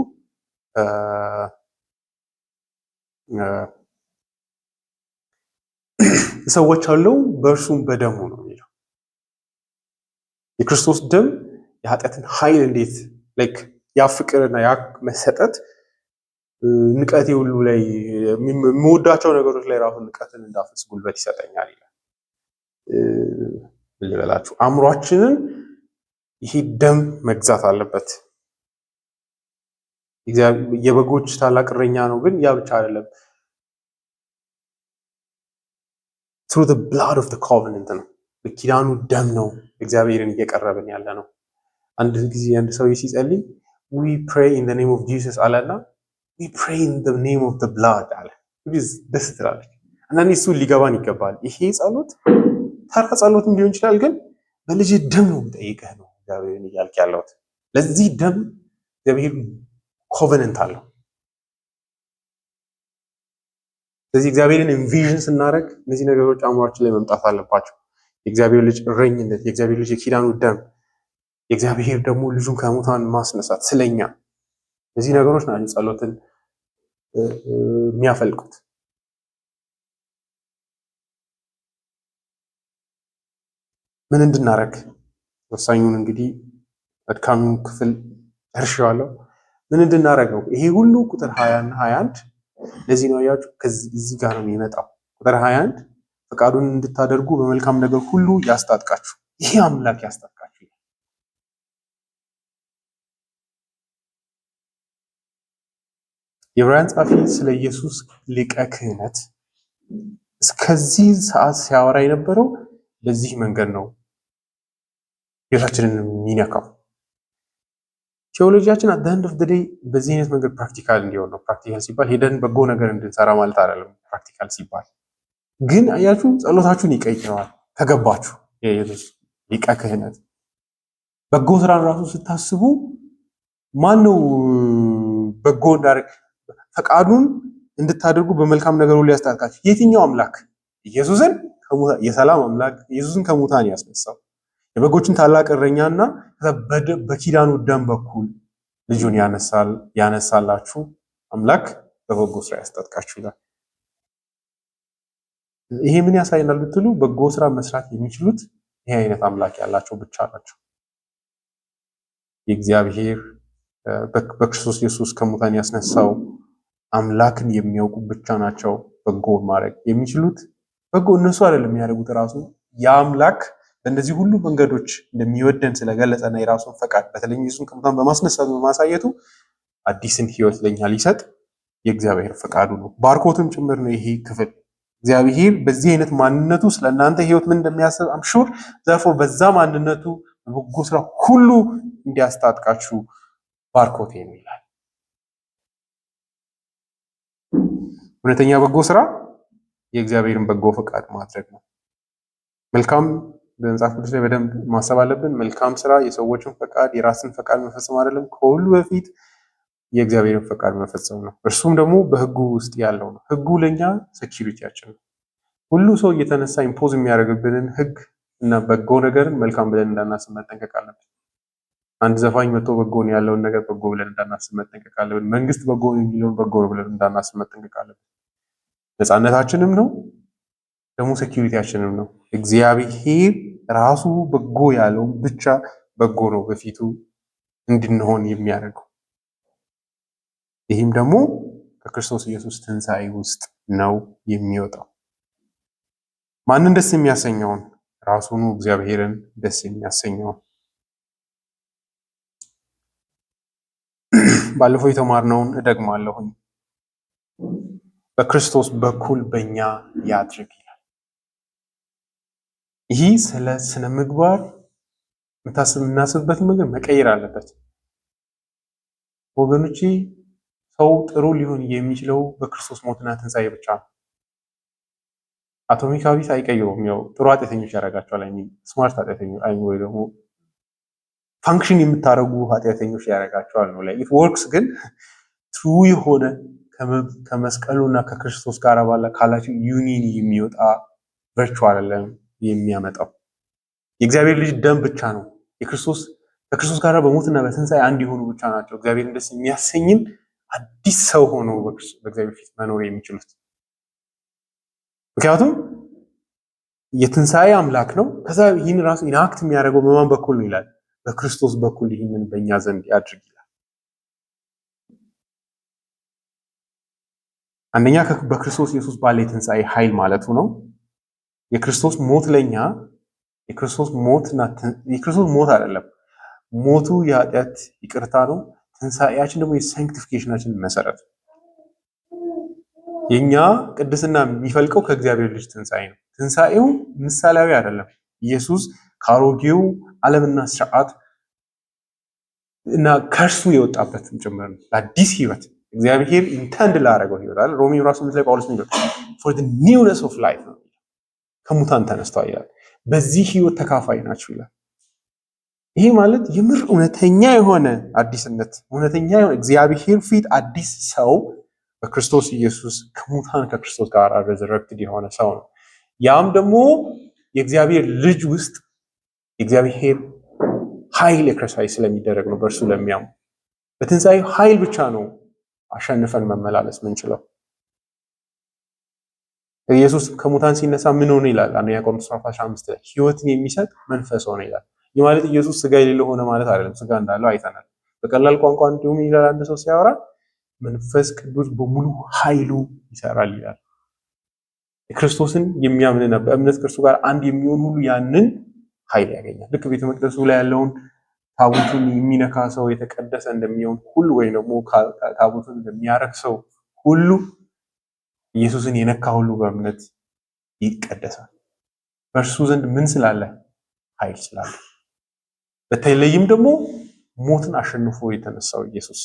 ሰዋቸዋለሁ በእርሱም በደሙ ነው የሚለው። የክርስቶስ ደም የኃጢአትን ኃይል እንዴት ላይክ ያ ፍቅርና ያ መሰጠት ንቀቴ ሁሉ ላይ የምወዳቸው ነገሮች ላይ ራሱ ንቀትን እንዳፈስ ጉልበት ይሰጠኛል ይላል። ልበላችሁ አእምሯችንን ይሄ ደም መግዛት አለበት። የበጎች ታላቅ እረኛ ነው፣ ግን ያ ብቻ አይደለም። through the blood of the covenant ነው፣ በኪዳኑ ደም ነው እግዚአብሔርን እየቀረብን ያለ ነው። አንድ ጊዜ አንድ ሰው ሲጸልይ we pray in the name of Jesus አለና we pray in the name of the blood አለ። ደስ ትላለች። አንዳንዴ እሱ ሊገባን ይገባል። ይሄ ጸሎት ተራ ጸሎትም ሊሆን ይችላል፣ ግን በልጅ ደም ነው የምጠይቅህ ነው እግዚአብሔርን እያልክ ያለሁት። ለዚህ ደም እግዚአብሔር ኮቨነንት አለው። ስለዚህ እግዚአብሔርን ኢንቪዥን ስናደርግ እነዚህ ነገሮች አእምሯችን ላይ መምጣት አለባቸው። የእግዚአብሔር ልጅ እረኝነት፣ የእግዚአብሔር ልጅ የኪዳኑ ደም፣ የእግዚአብሔር ደግሞ ልጁን ከሙታን ማስነሳት ስለኛ፣ እነዚህ ነገሮች ናቸው ጸሎትን የሚያፈልቁት። ምን እንድናረግ ወሳኙን እንግዲህ አድካሚውን ክፍል እርሻዋለሁ። ምን እንድናረግ ነው ይሄ ሁሉ? ቁጥር 20 እና 21 ለዚህ ነው ያያችሁ። ከዚህ ጋር ነው የሚመጣው። ቁጥር 21 ፈቃዱን እንድታደርጉ በመልካም ነገር ሁሉ ያስታጥቃችሁ። ይሄ አምላክ ያስታጥቃችሁ። የዕብራውያን ጻፊ ስለ ኢየሱስ ሊቀ ክህነት እስከዚህ ሰዓት ሲያወራ የነበረው በዚህ መንገድ ነው ጌታችንን የሚነካው። ቴዎሎጂያችን at the end of the day በዚህ አይነት መንገድ ፕራክቲካል እንዲሆን ነው። ፕራክቲካል ሲባል ሄደን በጎ ነገር እንድንሰራ ማለት አይደለም። ፕራክቲካል ሲባል ግን አያችሁ ጸሎታችሁን ይቀይረዋል። ከገባችሁ የኢየሱስ ሊቀ ክህነት በጎ ስራን ራሱ ስታስቡ ማን ነው በጎ እንዳደረግ ፈቃዱን እንድታደርጉ በመልካም ነገር ሁሉ ያስታጥቃችሁ? የትኛው አምላክ? ኢየሱስን የሰላም አምላክ ኢየሱስን ከሙታን ያስነሳው የበጎችን ታላቅ እረኛና በኪዳኑ ደም በኩል ልጁን ያነሳላችሁ አምላክ በበጎ ስራ ያስታጥቃችሁ ይላል። ይሄ ምን ያሳየናል ብትሉ በጎ ስራ መስራት የሚችሉት ይሄ አይነት አምላክ ያላቸው ብቻ ናቸው። የእግዚአብሔር በክርስቶስ ኢየሱስ ከሙታን ያስነሳው አምላክን የሚያውቁ ብቻ ናቸው በጎውን ማድረግ የሚችሉት። በጎ እነሱ አይደለም የሚያደርጉት፣ ራሱ የአምላክ በእነዚህ ሁሉ መንገዶች እንደሚወደን ስለገለጸና የራሱን ፈቃድ በተለይ ኢየሱስን ከሙታን በማስነሳቱ በማሳየቱ አዲስን ህይወት ለኛ ሊሰጥ የእግዚአብሔር ፈቃዱ ነው። ባርኮትም ጭምር ነው ይሄ ክፍል። እግዚአብሔር በዚህ አይነት ማንነቱ ስለእናንተ ህይወት ምን እንደሚያስብ አምሹር ዘርፎ በዛ ማንነቱ በበጎ ስራ ሁሉ እንዲያስታጥቃችሁ ባርኮቴ ነው ይላል። እውነተኛ በጎ ስራ የእግዚአብሔርን በጎ ፈቃድ ማድረግ ነው። መልካም በመጽሐፍ ቅዱስ ላይ በደንብ ማሰብ አለብን። መልካም ስራ የሰዎችን ፈቃድ የራስን ፈቃድ መፈጸም አይደለም። ከሁሉ በፊት የእግዚአብሔርን ፈቃድ መፈጸም ነው። እርሱም ደግሞ በህጉ ውስጥ ያለው ነው። ህጉ ለኛ ሴኪሪቲያችን ነው። ሁሉ ሰው እየተነሳ ኢምፖዝ የሚያደርግብንን ህግ እና በጎ ነገርን መልካም ብለን እንዳናስብ መጠንቀቅ አለብን። አንድ ዘፋኝ መጥቶ በጎን ያለውን ነገር በጎ ብለን እንዳናስብ መጠንቀቅ አለብን። መንግስት በጎ የሚለውን በጎ ብለን እንዳናስብ መጠንቀቅ አለብን። ነፃነታችንም ነው ደግሞ ሴኪሪቲያችንም ነው። እግዚአብሔር ራሱ በጎ ያለውን ብቻ በጎ ነው በፊቱ እንድንሆን የሚያደርገው። ይህም ደግሞ ከክርስቶስ ኢየሱስ ትንሣኤ ውስጥ ነው የሚወጣው። ማንን ደስ የሚያሰኘውን? ራሱኑ እግዚአብሔርን ደስ የሚያሰኘውን። ባለፈው የተማርነውን እደግማለሁኝ። በክርስቶስ በኩል በእኛ ያድርግ ይላል። ይህ ስለ ስነ ምግባር የምናስብበትን መንገድ መቀየር አለበት ወገኖቼ። ሰው ጥሩ ሊሆን የሚችለው በክርስቶስ ሞትና ትንሣኤ ብቻ ነው። አቶሚክ ሀቢት አይቀይሩም። ያው ጥሩ ኃጢአተኞች ያደርጋቸዋል። ስማርት ኃጢአተኞች ወይ ደግሞ ፋንክሽን የምታደርጉ ኃጢአተኞች ያደርጋቸዋል ነው ላይ ኢት ወርክስ። ግን ትሩ የሆነ ከመስቀሉና ከክርስቶስ ጋር ካላችሁ ዩኒን የሚወጣ ቨርቹዋል አይደለም የሚያመጣው። የእግዚአብሔር ልጅ ደም ብቻ ነው ከክርስቶስ ጋር በሞትና በትንሣኤ አንድ የሆኑ ብቻ ናቸው እግዚአብሔርን ደስ የሚያሰኝን አዲስ ሰው ሆኖ በእግዚአብሔር ፊት መኖር የሚችሉት። ምክንያቱም የትንሣኤ አምላክ ነው። ከዛ ይህን ራሱ ኢንአክት የሚያደርገው በማን በኩል ነው ይላል? በክርስቶስ በኩል ይህንን በእኛ ዘንድ ያድርግ ይላል። አንደኛ በክርስቶስ ኢየሱስ ባለ የትንሣኤ ኃይል ማለቱ ነው። የክርስቶስ ሞት ለኛ የክርስቶስ ሞት አይደለም። ሞቱ የኃጢአት ይቅርታ ነው። ትንሣኤያችን ደግሞ የሳንክቲፊኬሽናችን መሰረት። የኛ ቅድስና የሚፈልቀው ከእግዚአብሔር ልጅ ትንሣኤ ነው። ትንሣኤው ምሳሌያዊ አይደለም። ኢየሱስ ከአሮጌው ዓለምና ስርዓት እና ከእርሱ የወጣበትም ጭምር ነው። ለአዲስ ህይወት እግዚአብሔር ኢንተንድ ላደረገው ህይወት አለ። ሮሜ ራሱ ላይ ጳውሎስ ነው ፎር ዘ ኒውነስ ኦፍ ላይፍ ነው። ከሙታን ተነስተዋል ይላል። በዚህ ህይወት ተካፋይ ናቸው ይላል። ይሄ ማለት የምር እውነተኛ የሆነ አዲስነት፣ እውነተኛ የሆነ እግዚአብሔር ፊት አዲስ ሰው በክርስቶስ ኢየሱስ ከሙታን ከክርስቶስ ጋር ሬዘረክትድ የሆነ ሰው ነው። ያም ደግሞ የእግዚአብሔር ልጅ ውስጥ የእግዚአብሔር ኃይል ኤክሰርሳይዝ ስለሚደረግ ነው። በእርሱ ለሚያሙ በትንሣኤ ኃይል ብቻ ነው አሸንፈን መመላለስ ምንችለው። ኢየሱስ ከሙታን ሲነሳ ምን ሆነ ይላል? አንደኛ ቆሮንቶስ 15 ላይ ህይወትን የሚሰጥ መንፈስ ሆነ ይላል። ይህ ማለት ኢየሱስ ስጋ የሌለው ሆነ ማለት አይደለም። ስጋ እንዳለው አይተናል። በቀላል ቋንቋ እንዲሁም ይላል አንድ ሰው ሲያወራ መንፈስ ቅዱስ በሙሉ ኃይሉ ይሰራል ይላል። ክርስቶስን የሚያምንና በእምነት ከእርሱ ጋር አንድ የሚሆን ሁሉ ያንን ኃይል ያገኛል። ልክ ቤተ መቅደሱ ላይ ያለውን ታቦቱን የሚነካ ሰው የተቀደሰ እንደሚሆን ሁሉ ወይም ደግሞ ታቦቱን እንደሚያረክ ሰው ሁሉ ኢየሱስን የነካ ሁሉ በእምነት ይቀደሳል። በእርሱ ዘንድ ምን ስላለ? ኃይል ስላለ። በተለይም ደግሞ ሞትን አሸንፎ የተነሳው ኢየሱስ።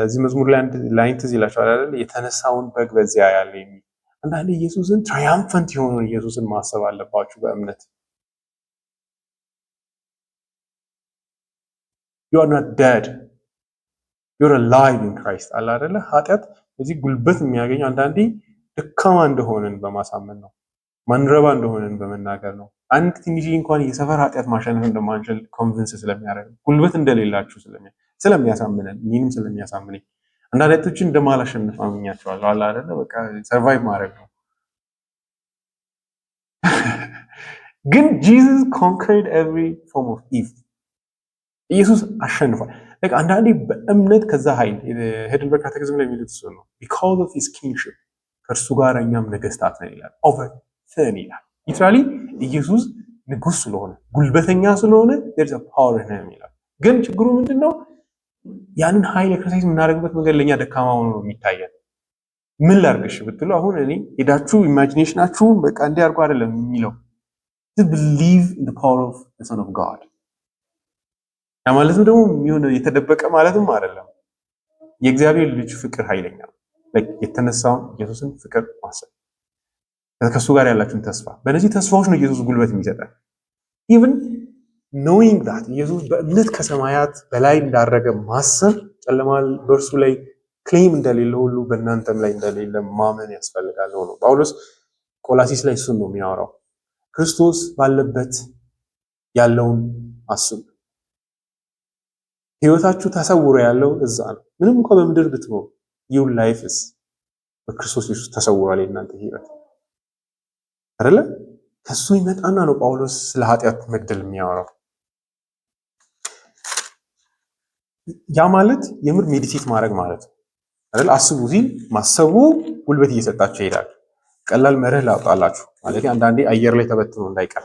እዚህ መዝሙር ላይ አንድ ላይን ትዝ ይላችኋል አይደል? የተነሳውን በግ በዚያ ያለ የሚል። አንዳንዴ ኢየሱስን ትራያምፈንት የሆነውን ኢየሱስን ማሰብ አለባችሁ በእምነት። you are not dead, you are alive in Christ አለ አይደለ? ኃጢአት እዚህ ጉልበት የሚያገኝ አንዳንዴ ደካማ እንደሆነን በማሳመን ነው። ማንረባ እንደሆነን በመናገር ነው። አንድ ትንሽ እንኳን የሰፈር ኃጢአት ማሸነፍ እንደማንችል ኮንቪንስ ስለሚያደርግ ጉልበት እንደሌላችሁ ስለሚያሳምነን እኔንም ስለሚያሳምነኝ አንዳንድ ኃጢአቶችን እንደማላሸንፍ አምኛቸዋለሁ። አለ አይደለ? በቃ ሰርቫይቭ ማድረግ ነው። ግን ጂሰስ ኮንከርድ ኤቭሪ ፎርም ኦፍ ኢቭል። ኢየሱስ አሸንፏል። አንዳንዴ በእምነት ከዛ ኃይል ሄድልበርግ ካቴኪዝም ላይ የሚሉት እሱ ነው። ቢካዝ ኦፍ ሂዝ ኪንግሺፕ ከእርሱ ጋር እኛም ነገስታት ነን ይላል። ኦቨርተርን ይላል። ሊትራሊ ኢየሱስ ንጉስ ስለሆነ ጉልበተኛ ስለሆነ there's a power in him ይላል። ግን ችግሩ ምንድነው? ያንን ኃይል ኤክሰርሳይዝ የምናደርግበት መንገድ ለኛ ደካማ ሆኖ ነው የሚታየን። ምን ላርግሽ ብትሉ አሁን እኔ ሄዳችሁ ኢማጂኔሽናችሁን በቃ እንዲህ አድርጎ አይደለም የሚለው to believe in the power of the Son of God። ያ ማለትም ደግሞ የሚሆነ የተደበቀ ማለትም አይደለም። የእግዚአብሔር ልጅ ፍቅር ኃይለኛ ነው። የተነሳውን ኢየሱስን ፍቅር ማሰብ፣ ከሱ ጋር ያላችሁን ተስፋ፣ በእነዚህ ተስፋዎች ነው ኢየሱስ ጉልበት የሚሰጠን። even knowing that ኢየሱስ በእምነት ከሰማያት በላይ እንዳረገ ማሰብ፣ ጨለማ በእርሱ ላይ ክሌም እንደሌለ ሁሉ በእናንተም ላይ እንደሌለ ማመን ያስፈልጋል ነው። ጳውሎስ ቆላሲስ ላይ እሱን ነው የሚያወራው። ክርስቶስ ባለበት ያለውን አስቡ። ህይወታችሁ ተሰውሮ ያለው እዛ ነው። ምንም እንኳን በምድር ብትኖሩ your life is በክርስቶስ ኢየሱስ ተሰውሯል። የእናንተ ህይወት አይደለ? ከሱ ይመጣና ነው ጳውሎስ ስለ ኃጢአት መግደል የሚያወራው። ያ ማለት የምር ሜዲቴት ማድረግ ማለት ነው አይደል? አስቡ ሲል ማሰቡ ጉልበት እየሰጣችሁ ይሄዳል። ቀላል መርህ ላውጣላችሁ ማለት አንዳንዴ አየር ላይ ተበትኖ እንዳይቀር።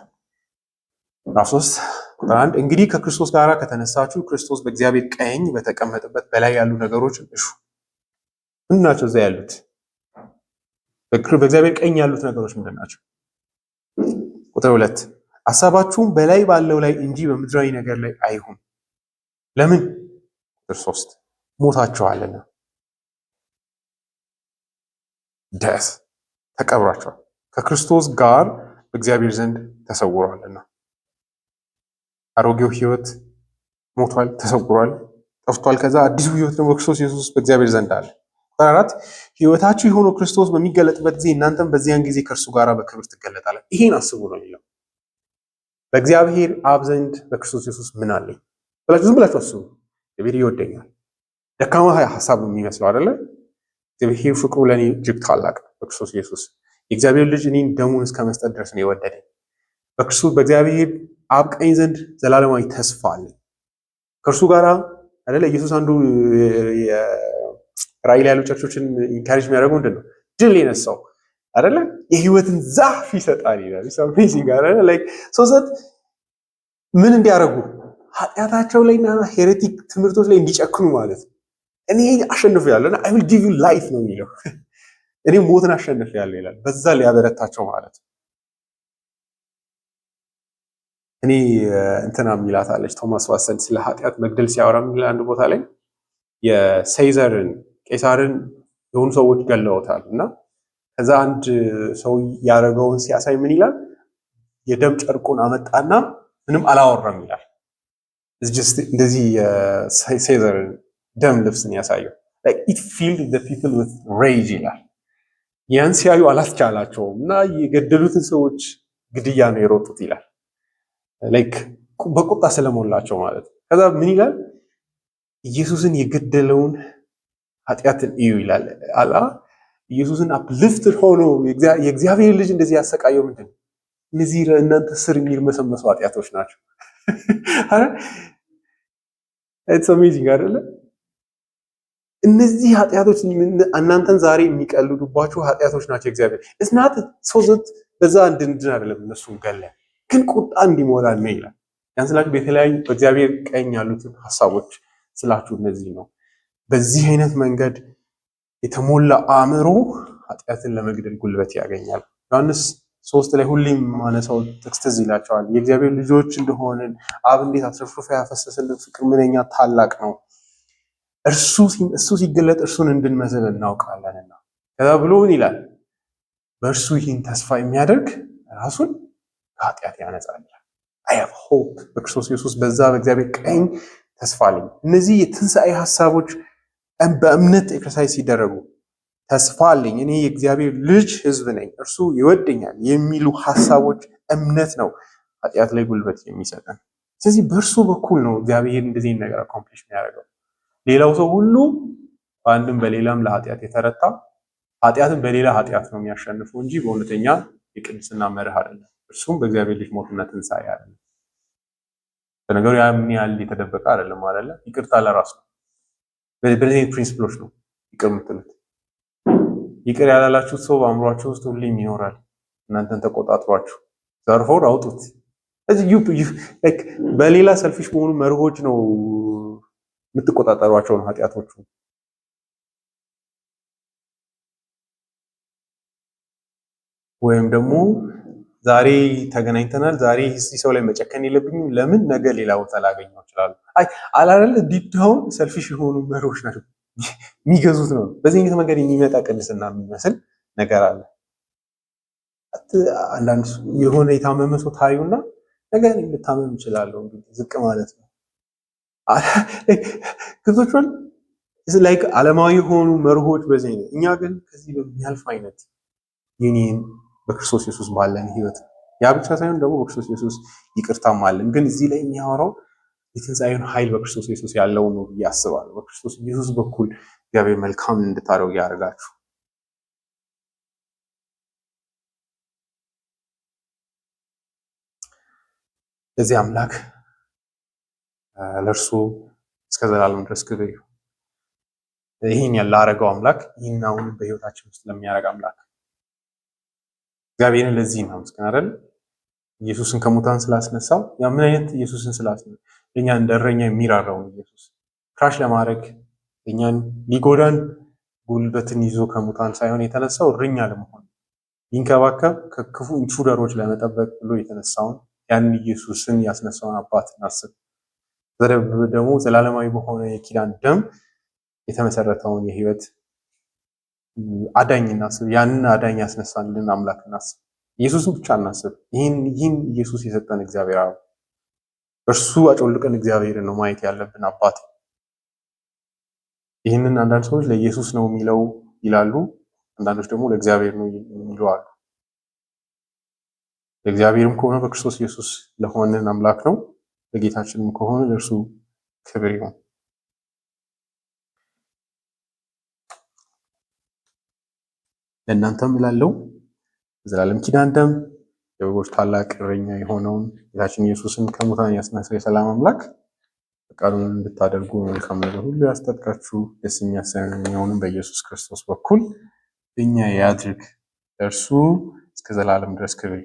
ምዕራፍ 3 ቁጥር 1 እንግዲህ ከክርስቶስ ጋር ከተነሳችሁ ክርስቶስ በእግዚአብሔር ቀኝ በተቀመጠበት በላይ ያሉ ነገሮችን እሹ። ምን ናቸው እዛ ያሉት? በእግዚአብሔር ቀኝ ያሉት ነገሮች ምንድን ናቸው? ቁጥር 2 ሐሳባችሁም በላይ ባለው ላይ እንጂ በምድራዊ ነገር ላይ አይሁን። ለምን? ቁጥር 3 ሞታችኋልና፣ ደስ ተቀብራችኋል፣ ከክርስቶስ ጋር በእግዚአብሔር ዘንድ ተሰውሯልና። አሮጌው ህይወት ሞቷል፣ ተሰውሯል፣ ጠፍቷል። ከዛ አዲሱ ህይወት ደግሞ ክርስቶስ ኢየሱስ በእግዚአብሔር ዘንድ አለ። ቁጥር 4 ህይወታችሁ የሆነው ክርስቶስ በሚገለጥበት ጊዜ እናንተም በዚያን ጊዜ ከእርሱ ጋር በክብር ትገለጣላችሁ። ይሄን አስቡ ነው የሚለው። በእግዚአብሔር አብ ዘንድ በክርስቶስ ኢየሱስ ምን አለኝ ብላችሁ ዝም ብላችሁ አስቡ። እግዚአብሔር ይወደኛል። ደካማ ሀሳብ የሚመስለው አይደለ? እግዚአብሔር ፍቅሩ ለእኔ እጅግ ታላቅ ነው። በክርስቶስ ኢየሱስ የእግዚአብሔር ልጅ እኔን ደሙን እስከ መስጠት ድረስ ነው የወደደኝ። በክርስቶስ በእግዚአብሔር አብ ቀኝ ዘንድ ዘላለማዊ ተስፋ አለኝ ከእርሱ ጋር አይደለ? ኢየሱስ አንዱ ራእይ ላይ ያሉ ቸርቾችን ኢንካሬጅ የሚያደርገው ምንድን ነው? ድል የነሳው አይደለ? የህይወትን ዛፍ ይሰጣል ይላል። አሜዚንግ አይደለ? ላይክ ሶሰት ምን እንዲያደርጉ ኃጢአታቸው ላይና ሄሬቲክ ትምህርቶች ላይ እንዲጨክኑ ማለት ነው። እኔ አሸንፌያለሁ እና አይ ዊል ጊቭ ዩ ላይፍ ነው የሚለው። እኔ ሞትን አሸንፌያለሁ ይላል። በዛ ሊያበረታቸው ማለት ነው። እኔ እንትና ሚላት አለች ቶማስ ዋሰን ስለ ኃጢአት መግደል ሲያወራ የሚል አንድ ቦታ ላይ የሴይዘርን ቄሳርን የሆኑ ሰዎች ገለውታል እና ከዛ አንድ ሰው ያደረገውን ሲያሳይ ምን ይላል? የደም ጨርቁን አመጣና ምንም አላወራም ይላል። እንደዚህ የሴይዘርን ደም ልብስን ያሳየው it filled the people with rage ይላል። ያን ሲያዩ አላስቻላቸውም እና የገደሉትን ሰዎች ግድያ ነው የሮጡት ይላል። ላይክ በቁጣ ስለሞላቸው ማለት ነው። ከዛ ምን ይላል? ኢየሱስን የገደለውን ኃጢአትን እዩ ይላል። አላ ኢየሱስን አፕሊፍትድ ሆኖ የእግዚአብሔር ልጅ እንደዚህ ያሰቃየው ምንድን ነው? እነዚህ እናንተ ስር የሚርመሰመሱ ኃጢአቶች ናቸው። አረ it's amazing አይደለ? እነዚህ ኃጢአቶች እናንተን ዛሬ የሚቀልዱባችሁ ኃጢአቶች ናቸው። እግዚአብሔር እስናት ሶዘት በዛ እንድንድን አይደለም እነሱን ገለ ግን ቁጣ እንዲሞላ ነው ይላል። ያን ስላችሁ በተለያዩ በእግዚአብሔር ቀኝ ያሉትን ሐሳቦች ስላችሁ እነዚህ ነው። በዚህ አይነት መንገድ የተሞላ አእምሮ ኃጢአትን ለመግደል ጉልበት ያገኛል። ዮሐንስ 3 ላይ ሁሌም ማነሳው ጥቅስ ትዝ ይላቸዋል። የእግዚአብሔር ልጆች እንደሆንን አብ እንዴት አትረፍርፎ ያፈሰሰልን ፍቅር ምንኛ ታላቅ ነው፣ እሱ ሲገለጥ እርሱን እንድንመስል እናውቃለንና። ከዛ ብሎ ምን ይላል? በእርሱ ይህን ተስፋ የሚያደርግ ራሱን ከኃጢአት ያነጻል። አይ ሃቭ ሆፕ በክርስቶስ ኢየሱስ በዛ በእግዚአብሔር ቀኝ ተስፋ አለኝ። እነዚህ የትንሣኤ ሐሳቦች በእምነት ኤክሰርሳይዝ ሲደረጉ ተስፋ አለኝ፣ እኔ የእግዚአብሔር ልጅ ሕዝብ ነኝ፣ እርሱ ይወደኛል የሚሉ ሐሳቦች እምነት ነው ኃጢአት ላይ ጉልበት የሚሰጠን። ስለዚህ በእርሱ በኩል ነው እግዚአብሔር እንደዚህ ነገር አኮምፕሊሽ የሚያደርገው። ሌላው ሰው ሁሉ በአንድም በሌላም ለኃጢአት የተረታ ኃጢአትን በሌላ ኃጢአት ነው የሚያሸንፈው እንጂ በእውነተኛ የቅድስና መርህ አይደለም። እርሱም በእግዚአብሔር ልጅ ሞትና ትንሣኤ አይደለም። በነገሩ ያ ምን ያህል የተደበቀ አይደለም አይደለ? ይቅርታ ለራሱ ነው። በዚህ ፕሪንሲፕሎች ነው ይቅር የምትሉት። ይቅር ያላላችሁት ሰው በአእምሯችሁ ውስጥ ሁሌም ይኖራል። እናንተን ተቆጣጥሯችሁ ዘርፎር አውጡት። በሌላ ሰልፊሽ በሆኑ መርሆች ነው የምትቆጣጠሯቸው ነው ኃጢአቶቹ። ወይም ደግሞ ዛሬ ተገናኝተናል፣ ዛሬ እዚህ ሰው ላይ መጨከን የለብኝም፣ ለምን ነገ ሌላ ቦታ ላገኘው እችላለሁ። አይ አላለ ዲፕ ዳውን ሰልፊሽ የሆኑ መርሆች ናቸው የሚገዙት ነው። በዚህ አይነት መንገድ የሚመጣ ቅድስና የሚመስል ነገር አለ። አንዳንድ የሆነ የታመመ ሰው ታዩና ነገር ልታመም እችላለሁ እንግዲህ ዝቅ ማለት ነው። ግዞቹን ላይክ ዓለማዊ የሆኑ መርሆች በዚህ አይነት እኛ ግን ከዚህ በሚያልፍ አይነት ዩኒየን በክርስቶስ ኢየሱስ ባለን ህይወት ያ ብቻ ሳይሆን ደግሞ በክርስቶስ ኢየሱስ ይቅርታም አለን። ግን እዚህ ላይ የሚያወራው የትንሣኤውን ኃይል በክርስቶስ ኢየሱስ ያለው ነው ብዬ አስባለሁ። በክርስቶስ ኢየሱስ በኩል እግዚአብሔር መልካም እንድታደርጉ ያደርጋችሁ። ለዚህ አምላክ ለእርሱ እስከ ዘላለም ድረስ ክብር ይሁን። ይህን ላደረገው አምላክ ይህን አሁን በህይወታችን ውስጥ ለሚያደርግ አምላክ እግዚአብሔርን ለዚህ እናመስግን አይደል? ኢየሱስን ከሙታን ስላስነሳው ያ ምን አይነት ኢየሱስን ስላስነሳው እኛ እንደረኛ የሚራራው ኢየሱስ ክራሽ ለማድረግ እኛን ሊጎዳን ጉልበትን ይዞ ከሙታን ሳይሆን የተነሳው እረኛ ለመሆን ይንከባከብ ከክፉ ኢንትሩደሮች ለመጠበቅ ብሎ የተነሳውን ያን ኢየሱስን ያስነሳውን አባት እናስብ። ደግሞ ዘላለማዊ በሆነ የኪዳን ደም የተመሰረተውን የህይወት አዳኝ እናስብ። ያንን አዳኝ ያስነሳልን አምላክ እናስብ። ኢየሱስን ብቻ እናስብ። ይህን ኢየሱስ የሰጠን እግዚአብሔር አብ እርሱ አጮልቀን እግዚአብሔርን ነው ማየት ያለብን አባት። ይህንን አንዳንድ ሰዎች ለኢየሱስ ነው የሚለው ይላሉ፣ አንዳንዶች ደግሞ ለእግዚአብሔር ነው የሚሉ አሉ። ለእግዚአብሔርም ከሆነ በክርስቶስ ኢየሱስ ለሆነን አምላክ ነው፣ ለጌታችንም ከሆነ ለእርሱ ክብር ይሁን። ለእናንተም እላለሁ በዘላለም ኪዳን ደም የበጎች ታላቅ እረኛ የሆነውን ጌታችን ኢየሱስን ከሙታን ያስነሳው የሰላም አምላክ ፈቃዱን እንድታደርጉ መልካም ነገር ሁሉ ያስታጥቃችሁ፣ ደስ የሚያሰኘውንም በኢየሱስ ክርስቶስ በኩል እኛ ያድርግ። ለእርሱ እስከ ዘላለም ድረስ ክብር